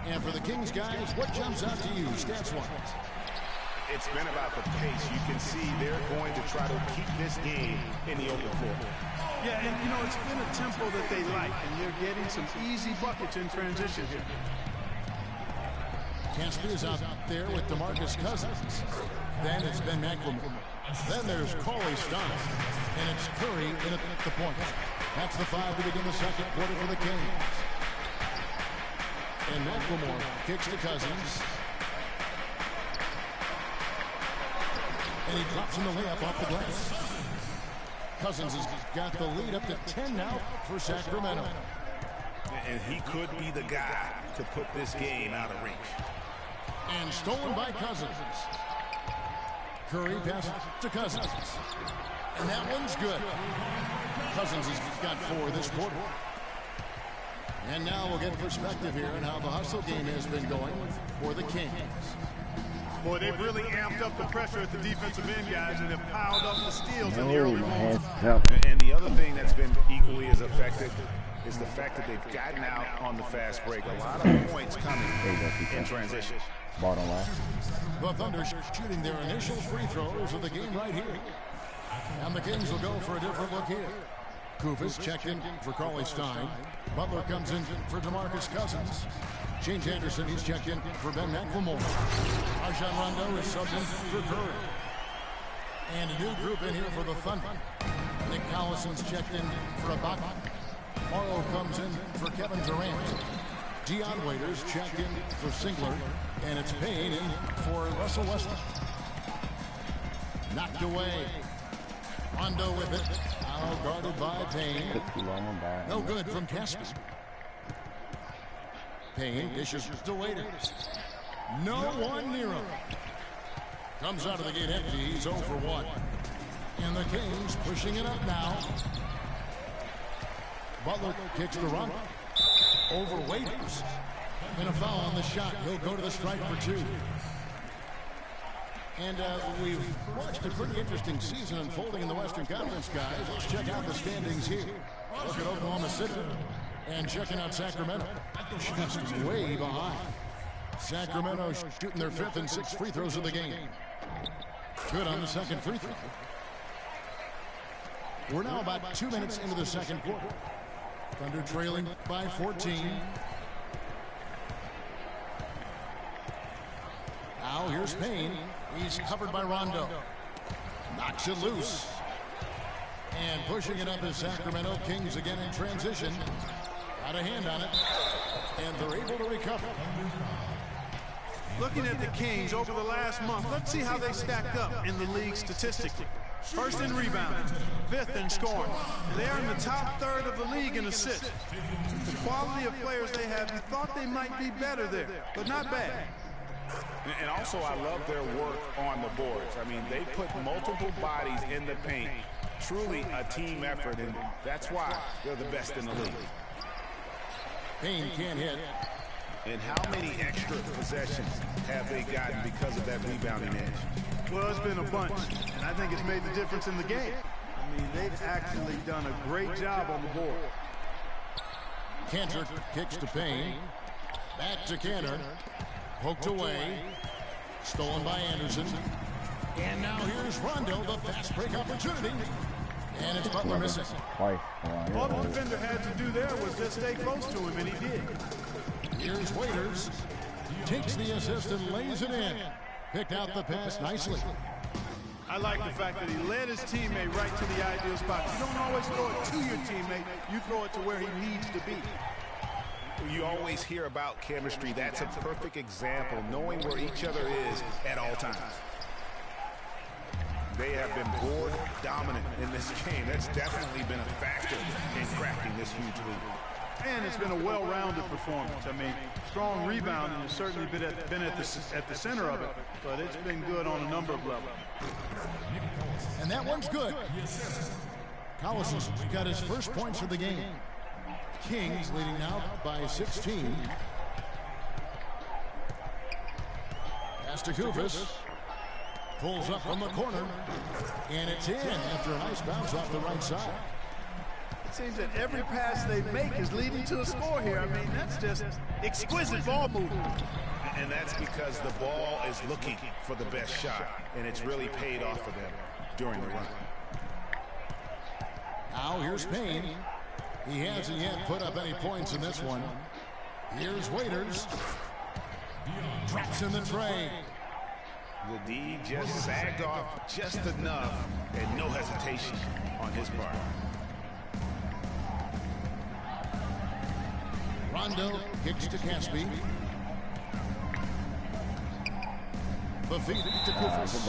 Speaker 1: And for the Kings, guys, what jumps out to you stats-wise?
Speaker 3: It's been about the pace. You can see they're going to try to keep this game in the open floor.
Speaker 2: Yeah, and you know, it's been a tempo that they like, and they're getting some easy buckets in transition here.
Speaker 1: Cansby is out there with DeMarcus Cousins. Then it's Ben McLemore. Then there's Cauley Stein. And it's Curry in at the point. That's the 5 to begin the second quarter for the Kings. And McLemore kicks to Cousins. And he drops in the layup off the glass. Cousins has got the lead up to 10 now for Sacramento.
Speaker 3: And he could be the guy to put this game out of reach.
Speaker 1: And stolen by Cousins. Curry passes to Cousins. And that one's good. Cousins has got 4 this quarter. And now we'll get perspective here on how the hustle game has been going for the Kings.
Speaker 2: Boy, they've really amped up the pressure at the defensive end, guys, and have piled up the steals in the early moments.
Speaker 3: And the other thing that's been equally as effective is the fact that they've gotten out on the fast break. A lot of points coming in transition.
Speaker 6: Bottom line.
Speaker 1: The Thunder shooting their initial free throws of the game right here. And the Kings will go for a different look here. Kufis checked in for Cauley Stein. Butler comes in for DeMarcus Cousins. James Anderson, he's checked in for Ben McLemore. Rajon Rondo is subbed in for Curry. And a new group in here for the Thunder. Nick Collison's checked in for Ibaka. Morrow comes in for Kevin Durant. Dion Waiters checked in for Singler. And it's Payne in for Russell Westbrook. Knocked away. Rondo with it. Now guarded by Payne. No good from Caspy. Payne dishes to Waiters. No one near him. Comes out of the gate empty. He's 0 for 1. And the Kings pushing it up now. Butler kicks to Rondo. Over Waiters. And a foul on the shot. He'll go to the strike for 2. And we've watched a pretty interesting season unfolding in the Western Conference, guys. Let's check out the standings here. Look at Oklahoma City. And checking out Sacramento. Just way behind. Sacramento shooting their 5th and 6th free throws of the game. Good on the second free throw. We're now about 2 minutes into the second quarter. Thunder trailing by 14. Now here's Payne. He's covered by Rondo. Knocks it loose. And pushing it up is Sacramento Kings again in transition. Got a hand on it. And they're able to recover.
Speaker 2: Looking at the Kings over the last month, let's see how they stacked up in the league statistically. First in rebounding, 5th in scoring. They are in the top 3rd of the league in assists. The quality of players they have, you thought they might be better there, but not bad.
Speaker 3: And also, I love their work on the boards. I mean, they put multiple bodies in the paint. Truly a team effort, and that's why they're the best in the league.
Speaker 1: Payne can't hit.
Speaker 3: And how many extra possessions have they gotten because of that rebounding edge?
Speaker 2: Well, it's been a bunch, and I think it's made the difference in the game. I mean, they've actually done a great job on the board.
Speaker 1: Cantor kicks to Payne. Back to Cantor. Poked away. Stolen by Anderson. And now here's Rondo, the fast break opportunity. And it's Butler missing.
Speaker 6: Twice.
Speaker 2: All the defender had to do there was just stay close to him, and he did.
Speaker 1: Here's Waiters. Takes the assist and lays it in. Picked out the pass nicely.
Speaker 2: I like the fact that he led his teammate right to the ideal spot. You don't always throw it to your teammate. You throw it to where he needs to be.
Speaker 3: You always hear about chemistry. That's a perfect example, knowing where each other is at all times. They have been board dominant in this game. That's definitely been a factor in crafting this huge lead.
Speaker 2: And it's been a well-rounded performance. I mean, strong rebounding has certainly been at the center of it, but it's been good on a number of levels.
Speaker 1: And that one's good. Collison's got his first points of the game. Kings leading now by 16. Pass to Kufis. Pulls up from the corner. And it's in after a nice bounce off the right side.
Speaker 2: It seems that every pass they make is leading to a score here. I mean, that's just exquisite ball movement.
Speaker 3: And that's because the ball is looking for the best shot, and it's really paid off for them during the run.
Speaker 1: Now here's Payne. He hasn't yet put up any points in this one. Here's Waiters. Drops in the tray.
Speaker 3: The D just sagged off just enough, and no hesitation on his part.
Speaker 1: Rondo kicks to Caspi. The feed to Kufis.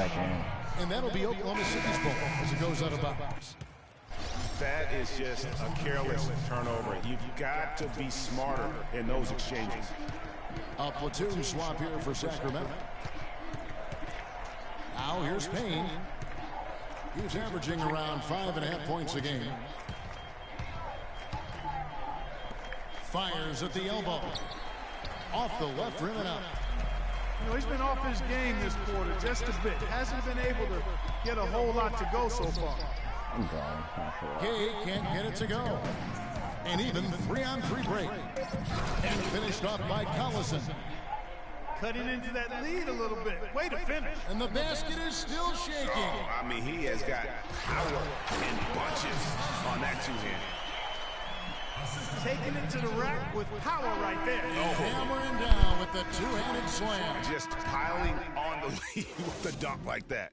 Speaker 1: And that'll be Oklahoma City's ball as it goes out of bounds.
Speaker 3: That is just a careless turnover. You've got to be smarter in those exchanges.
Speaker 1: A platoon swap here for Sacramento. Now here's Payne. He's averaging around 5.5 points a game. Fires at the elbow. Off the left rim and out.
Speaker 2: You know, he's been off his game this quarter just a bit. Hasn't been able to get a whole lot to go so far.
Speaker 6: I'm going.
Speaker 1: Gay can't get it to go. And even 3-on-3 break. And finished off by Collison.
Speaker 2: Cutting into that lead a little bit. Way to finish.
Speaker 1: And the basket is still shaking.
Speaker 3: Oh, I mean, he has got power in bunches on that two-hand.
Speaker 2: Taking it to the rack with power right there.
Speaker 1: Hammering down with the two-handed slam.
Speaker 3: Just piling on the lead with the dunk like that.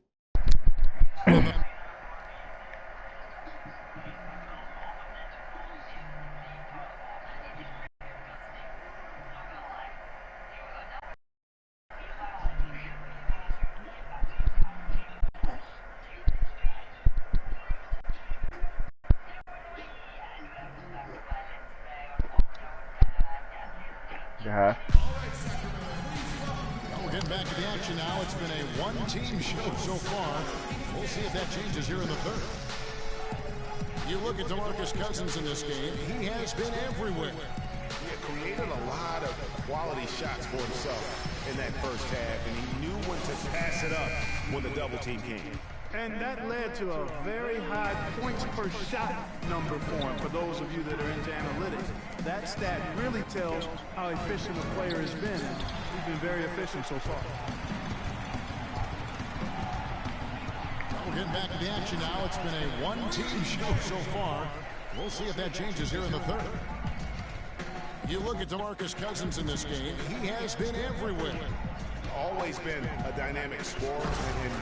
Speaker 1: We're getting back to the action now. It's been a one-team show so far. We'll see if that changes here in the third. You look at DeMarcus Cousins in this game. He has been everywhere.
Speaker 3: He created a lot of quality shots for himself in that first half, and he knew when to pass it up when the double team came.
Speaker 2: And that led to a very high points per shot number for him. For those of you that are into analytics, that stat really tells how efficient the player has been. He's been very efficient so far.
Speaker 1: We're getting back to the action now. It's been a one-team show so far. We'll see if that changes here in the third. You look at DeMarcus Cousins in this game. He has been everywhere.
Speaker 3: Always been a dynamic scorer,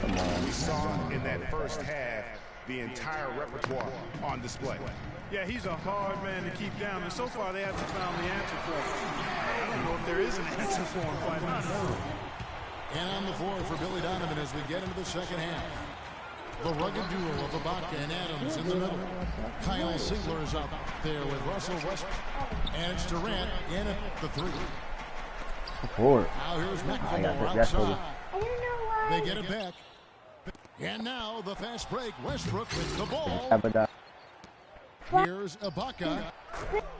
Speaker 3: and we saw in that first half the entire repertoire on display.
Speaker 2: Yeah, he's a hard man to keep down, and so far they haven't found the answer for him. I don't know if there is an answer for him, quite honestly.
Speaker 1: And on the floor for Billy Donovan as we get into the second half. The rugged duo of Ibaka and Adams in the middle. Kyle Singler is up there with Russell Westbrook. And it's Durant in at the three. Now here's McLemore outside. They get it back. And now the fast break. Westbrook with the ball. Here's Ibaka.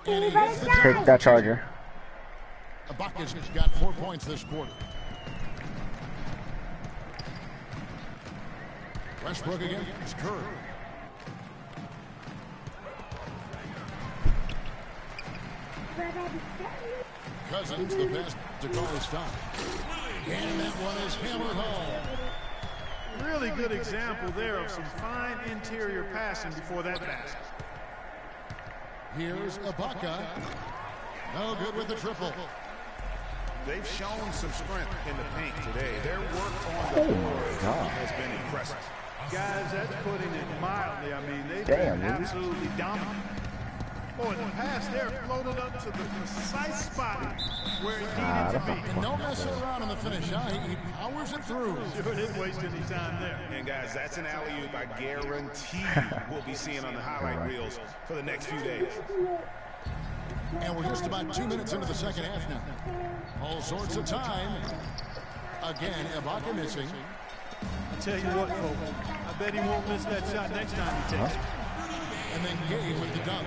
Speaker 1: And he hits the
Speaker 6: Take that charger.
Speaker 1: Ibaka's got 4 points this quarter. Westbrook again. It's Curry. Cousins, the pass to call his stop. And that one is hammered home.
Speaker 2: Really good example there of some fine interior passing before that basket.
Speaker 1: Here's Ibaka. No good with the triple.
Speaker 3: They've shown some strength in the paint today. Their work on the board has been impressive.
Speaker 2: Guys, that's putting it mildly. I mean, they've been absolutely dominant. Boy, the pass there floated up to the precise spot where it needed to be.
Speaker 1: And no messing around in the finish, huh? He powers it through.
Speaker 2: Sure didn't waste any time there.
Speaker 3: And guys, that's an alley-oop I guarantee we'll be seeing on the highlight reels for the next few days.
Speaker 1: And we're just about 2 minutes into the second half now. All sorts of time. Again, Ibaka missing.
Speaker 2: I tell you what, folks, I bet he won't miss that shot next time he takes it.
Speaker 1: And then Gabe with the dunk.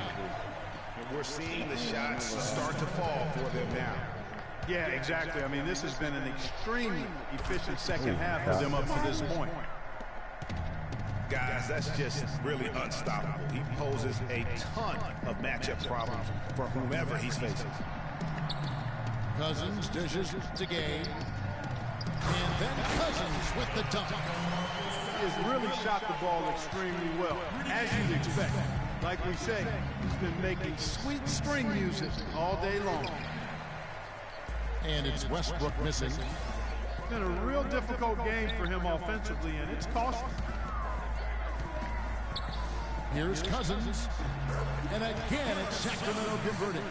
Speaker 3: And we're seeing the shots start to fall for them now.
Speaker 2: Yeah, exactly. I mean, this has been an extremely efficient second half for them up to this point.
Speaker 3: Guys, that's just really unstoppable. He poses a ton of matchup problems for whomever he's facing.
Speaker 1: Cousins dishes to Gabe. And then Cousins with the dunk.
Speaker 2: He has really shot the ball extremely well, as you'd expect. Like we say, he's been making sweet string music all day long.
Speaker 1: And it's Westbrook missing.
Speaker 2: It's been a real difficult game for him offensively, and it's costly.
Speaker 1: Here's Cousins. And again, it's Sacramento converting.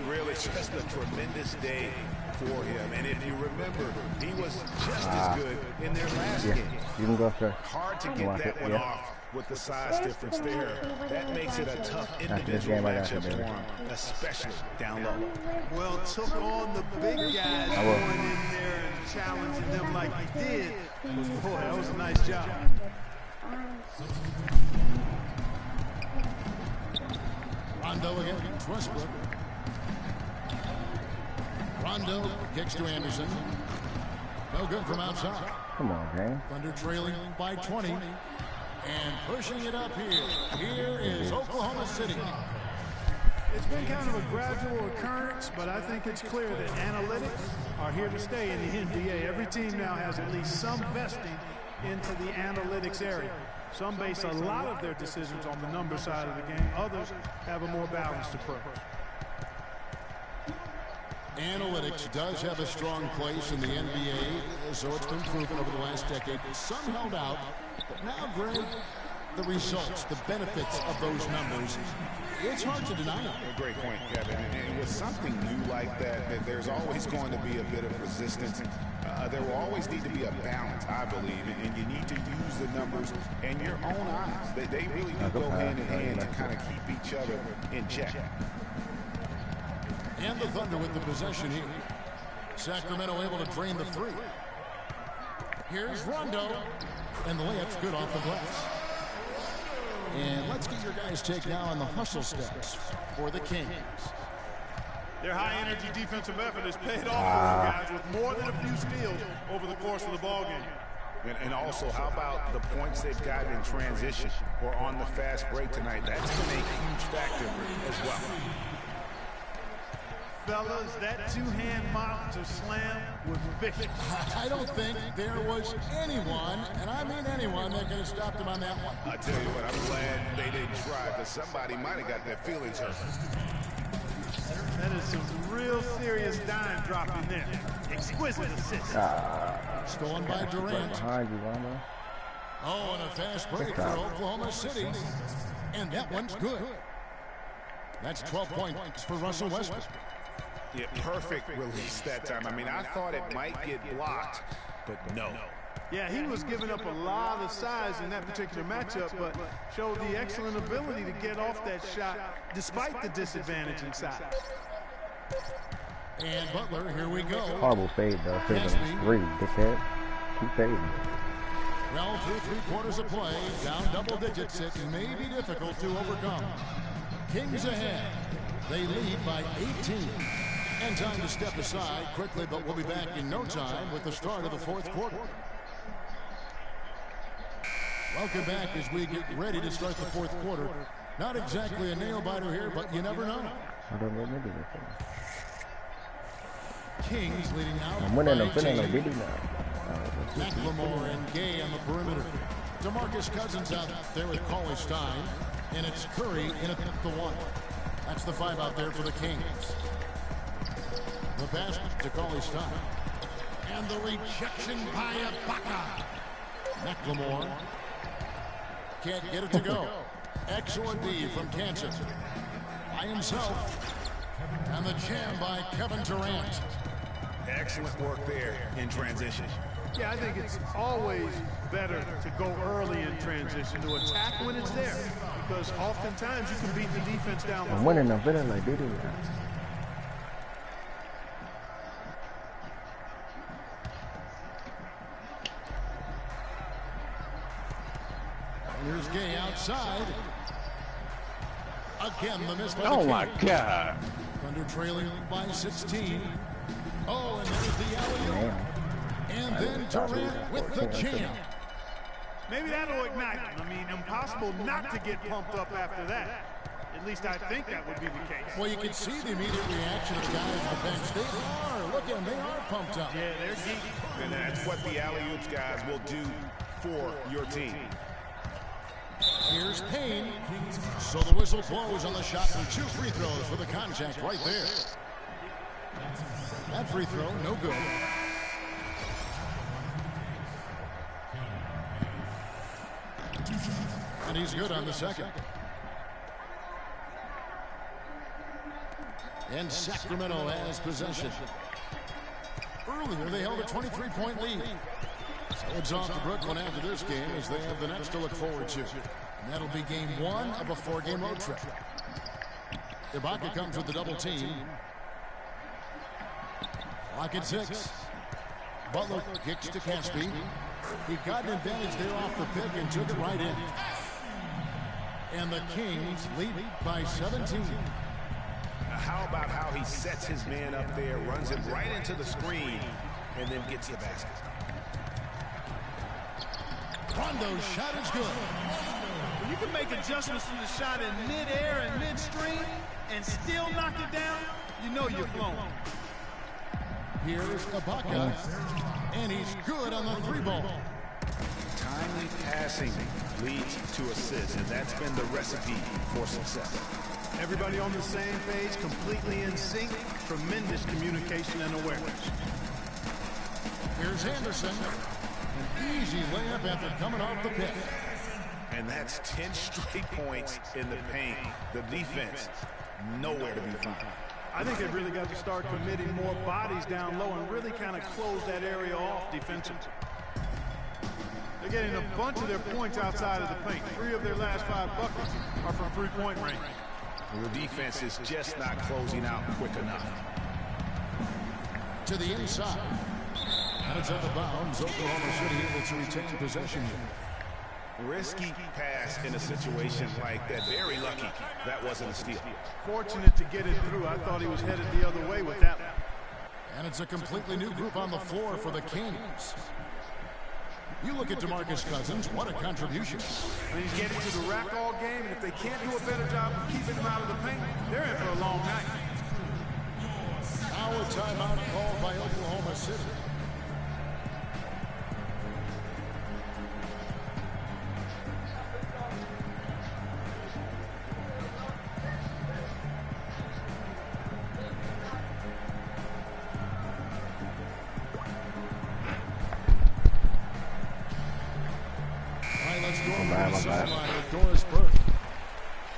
Speaker 3: Really just a tremendous day for him. And if you remember, he was just as good in their last game.
Speaker 6: You can go after.
Speaker 3: Hard to get that one off with the size difference there. That makes it a tough individual matchup for him, especially down low.
Speaker 2: Well, took on the big guys going in there and challenging them like he did. Boy, that was a nice job.
Speaker 1: Rondo against Westbrook. Rondo kicks to Anderson. No good from outside.
Speaker 6: Come on, man.
Speaker 1: Thunder trailing by 20. And pushing it up here. Here is Oklahoma City.
Speaker 2: It's been kind of a gradual occurrence, but I think it's clear that analytics are here to stay in the NBA. Every team now has at least some vesting into the analytics area. Some base a lot of their decisions on the number side of the game. Others have a more balanced approach.
Speaker 1: Analytics does have a strong place in the NBA, so it's been proven over the last decade. Some held out, but now, Greg, the results, the benefits of those numbers, it's hard to deny.
Speaker 3: A great point, Kevin. And with something new like that, there's always going to be a bit of resistance. There will always need to be a balance, I believe, and you need to use the numbers and your own eyes. They really do go hand in hand to kind of keep each other in check.
Speaker 1: And the Thunder with the possession here. Sacramento able to drain the three. Here's Rondo. And the layup's good off the glass. And let's get your guys' take now on the hustle stats for the Kings.
Speaker 2: Their high-energy defensive effort has paid off for the guys with more than a few steals over the course of the ballgame.
Speaker 3: And also, how about the points they've gotten in transition or on the fast break tonight? That's been a huge factor as well.
Speaker 2: Fellas, that two-hand monster slam was vicious.
Speaker 1: I don't think there was anyone, and I mean anyone, that could have stopped him on that one.
Speaker 3: I tell you what, I'm glad they didn't try, because somebody might have got their feelings hurt.
Speaker 2: That is some real serious dime dropping there. Exquisite assist.
Speaker 1: Stolen by Durant.
Speaker 6: Behind you, Rondo.
Speaker 1: Oh, and a fast break for Oklahoma City. And that one's good. That's 12 points for Russell Westbrook.
Speaker 3: Yeah, perfect release that time. I mean, I thought it might get blocked, but no.
Speaker 2: Yeah, he was giving up a lot of size in that particular matchup, but showed the excellent ability to get off that shot despite the disadvantage in size.
Speaker 1: And Butler, here we go.
Speaker 6: Horrible fade, though. Fading three, dickhead. Keep fading.
Speaker 1: Well, through 3 quarters of play, down double digits, it may be difficult to overcome. Kings ahead. They lead by 18. And time to step aside quickly, but we'll be back in no time with the start of the 4th quarter. Welcome back as we get ready to start the 4th quarter. Not exactly a nail-biter here, but you never know.
Speaker 6: I don't know maybe
Speaker 1: Kings leading out.
Speaker 6: I'm winning a video now.
Speaker 1: McLemore and Gay on the perimeter. DeMarcus Cousins out there with Cauley Stein. And it's Curry in at the 1. That's the 5 out there for the Kings. The pass to Cauley Stein. And the rejection by Ibaka. McLemore can't get it to go. Excellent D from Kansas. By himself. And the jam by Kevin Durant.
Speaker 3: Excellent work there in transition.
Speaker 2: Yeah, I think it's always better to go early in transition, to attack when it's there, because oftentimes you can beat the defense down the
Speaker 6: I'm winning a bit like they do.
Speaker 1: Here's Gay outside. Again, the miss by the
Speaker 6: Oh
Speaker 1: Kings.
Speaker 6: my God.
Speaker 1: Thunder trailing by 16. Oh, and there's the alley-oop. And then Durant with the jam.
Speaker 2: Maybe that'll ignite them. I mean, impossible not to get pumped up after that. At least I think that would be the case.
Speaker 1: Well, you can see the immediate reaction of the guys on the bench. They are. Look at them. They are pumped up.
Speaker 2: Yeah, they're geeky.
Speaker 3: And that's what the alley-oops guys will do for your team.
Speaker 1: Here's Payne. So the whistle blows on the shot and 2 free throws for the contact right there. That free throw, no good. And he's good on the second. And Sacramento has possession. Earlier, they held a 23-point lead. So it's off to Brooklyn after this game as they have the next to look forward to. And that'll be game 1 of a 4-game road trip. Ibaka comes with the double team. Clock at 6. Butler kicks to Caspi. He got an advantage there off the pick and took it right in. And the Kings lead by 17.
Speaker 3: How about how he sets his man up there, runs it right into the screen, and then gets the basket.
Speaker 1: Rondo's shot is good.
Speaker 2: When you can make adjustments to the shot in mid-air and midstream and still knock it down, you know you're flowing.
Speaker 1: Here's Ibaka, and he's good on the 3-ball.
Speaker 3: Timely passing leads to assists, and that's been the recipe for success.
Speaker 2: Everybody on the same page, completely in sync, tremendous communication and awareness.
Speaker 1: Here's Anderson. An easy layup after coming off the pick.
Speaker 3: And that's 10 straight points in the paint. The defense, nowhere to be found.
Speaker 2: I think they've really got to start committing more bodies down low and really kind of close that area off defensively. They're getting a bunch of their points outside of the paint. 3 of their last 5 buckets are from 3-point range.
Speaker 3: The defense is just not closing out quick enough.
Speaker 1: To the inside. And it's out of bounds. Oklahoma City able to retain possession here.
Speaker 3: Risky pass in a situation like that. Very lucky that wasn't a steal.
Speaker 2: Fortunate to get it through. I thought he was headed the other way with that one.
Speaker 1: And it's a completely new group on the floor for the Kings. You look at DeMarcus Cousins, what a contribution.
Speaker 2: And he's getting to the rack all game, and if they can't do a better job of keeping him out of the paint, they're in for a long night.
Speaker 1: Now a timeout called by Oklahoma City.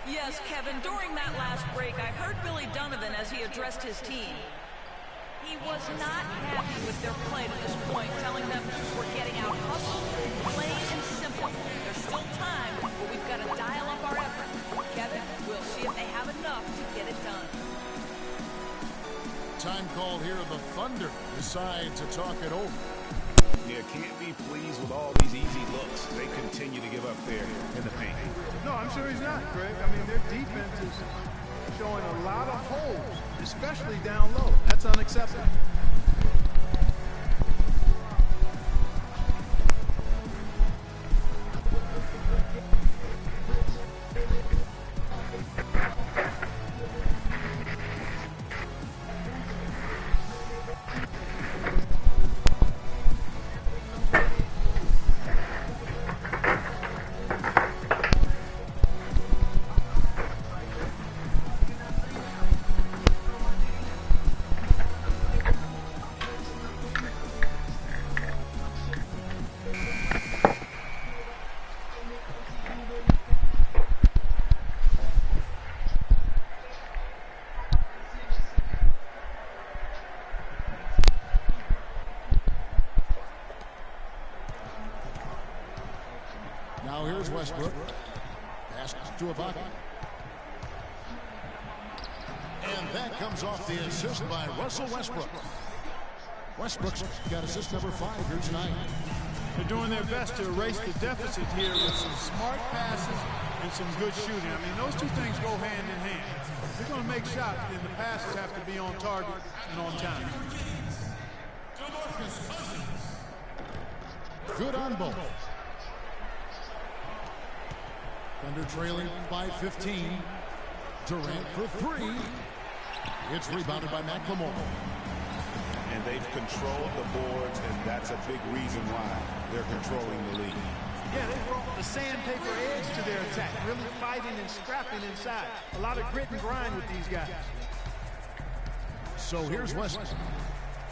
Speaker 5: Yes, Kevin, during that last break, I heard Billy Donovan as he addressed his team. He was not happy with their play to this point, telling them we're getting out hustled, plain and simple. There's still time, but we've got to dial up our effort. Kevin, we'll see if they have enough to get it done.
Speaker 1: Time called here. The Thunder decide to talk it over.
Speaker 3: Yeah, can't be pleased with all these easy looks. They continue to give up there in the paint.
Speaker 2: No, I'm sure he's not, Greg. I mean, their defense is showing a lot of holes, especially down low. That's unacceptable.
Speaker 1: Here's Westbrook. Pass to Ibaka. And that comes off the assist by Russell Westbrook. Westbrook's got assist number 5 here tonight.
Speaker 2: They're doing their best to erase the deficit here with some smart passes and some good shooting. I mean, those two things go hand in hand. If they're going to make shots, then the passes have to be on target and on time.
Speaker 1: Good on both. Thunder trailing by 15. Durant for 3. It's rebounded by McLemore.
Speaker 3: And they've controlled the boards, and that's a big reason why they're controlling the lead.
Speaker 2: Yeah, they brought the sandpaper edge to their attack, really fighting and scrapping inside. A lot of grit and grind with these guys.
Speaker 1: So here's Westbrook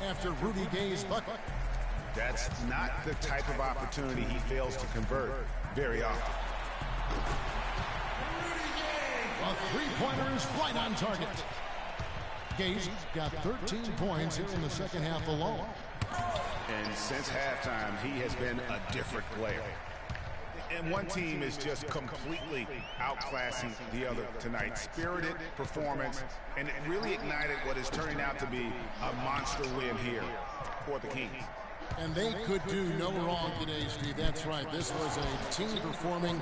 Speaker 1: after Rudy Gay's bucket.
Speaker 3: That's not the type of opportunity he fails to convert very often.
Speaker 1: A three-pointer is right on target. Gay's got 13 points here in the second half alone.
Speaker 3: And since halftime, he has been a different player. And one team is just completely outclassing the other tonight. Spirited performance, and it really ignited what is turning out to be a monster win here for the Kings.
Speaker 1: And they could do no wrong today, Steve. That's right. This was a team performing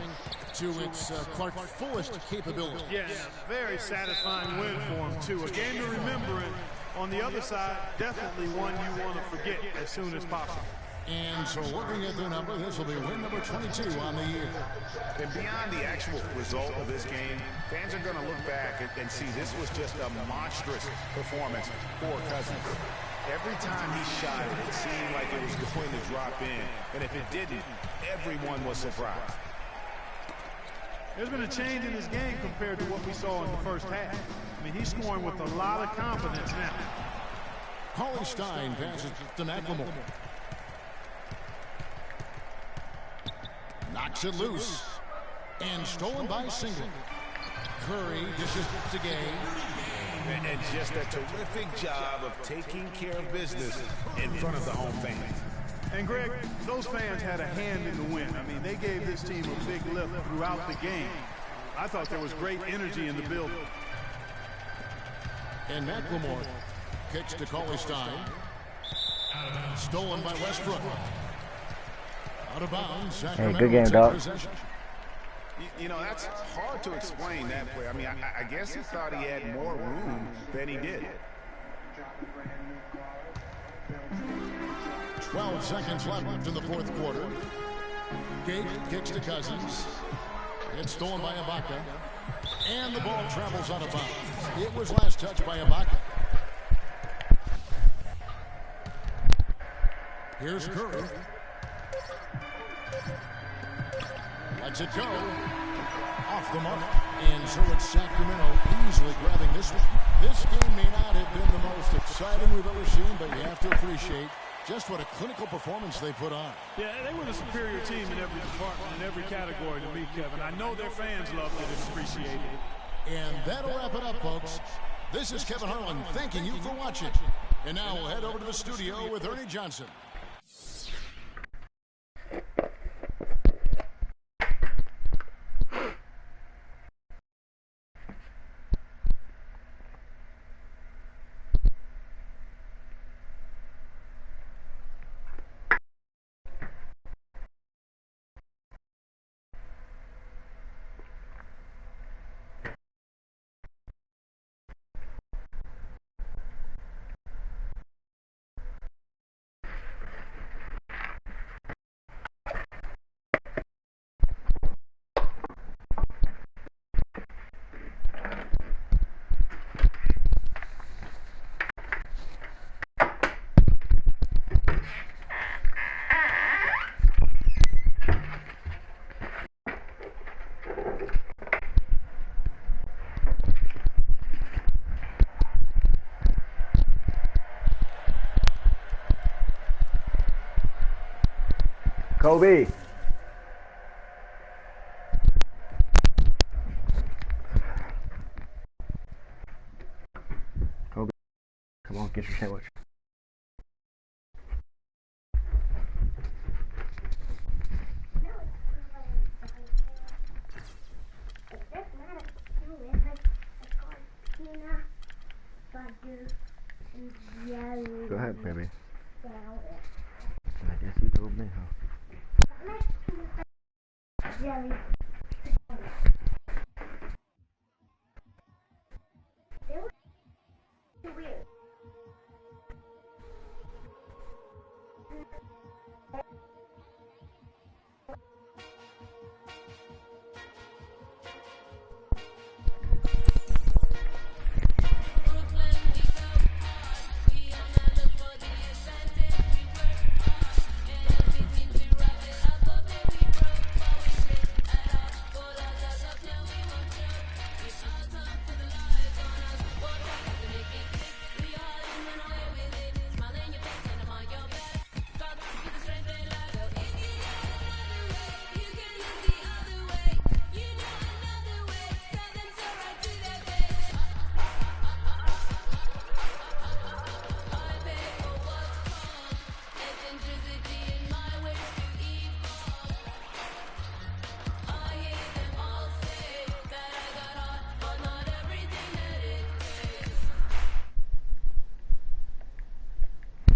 Speaker 1: to its Clark fullest capability.
Speaker 2: Yes, very satisfying win for them, too. A game to remember, and on the other side, definitely one you want to forget as soon as possible.
Speaker 1: And so looking at their number, this will be win number 22 on the year.
Speaker 3: And beyond the actual result of this game, fans are going to look back and see this was just a monstrous performance for Cousins. Every time he shot it, it seemed like it was going to drop in. And if it didn't, everyone was surprised.
Speaker 2: There's been a change in his game compared to what we saw in the first half. I mean, he's scoring with a lot of confidence now.
Speaker 1: Cauley Stein passes to McLemore. Knocks it loose. And stolen by Singleton. Curry dishes to Gay.
Speaker 3: And just a terrific job of taking care of business in front of the home fans.
Speaker 2: And Greg, those fans had a hand in the win. I mean, they gave this team a big lift throughout the game. I thought there was great energy in the building.
Speaker 1: And McLemore kicks to Cauley Stein. Stolen by Westbrook. Out of bounds.
Speaker 6: Hey, good game, dog.
Speaker 3: You know, that's hard to explain that play. I mean, I guess he thought he had more room than he did.
Speaker 1: 12 seconds left in the fourth quarter. Gay kicks to Cousins. It's stolen by Ibaka. And the ball travels out of bounds. It was last touched by Ibaka. Here's Curry. Lets it go. Off the mark. And so it's Sacramento easily grabbing this one. This game may not have been the most exciting we've ever seen, but you have to appreciate just what a clinical performance they put on.
Speaker 2: Yeah, they were the superior team in every department, in every category to me, Kevin. I know their fans loved it and appreciated it.
Speaker 1: And that'll wrap it up, folks. This is Kevin Harlan thanking you for watching. And now we'll head over to the studio with Ernie Johnson.
Speaker 6: Kobe. Kobe. Come on, get your sandwich. Go ahead, baby. I guess you told me how.
Speaker 7: Weird.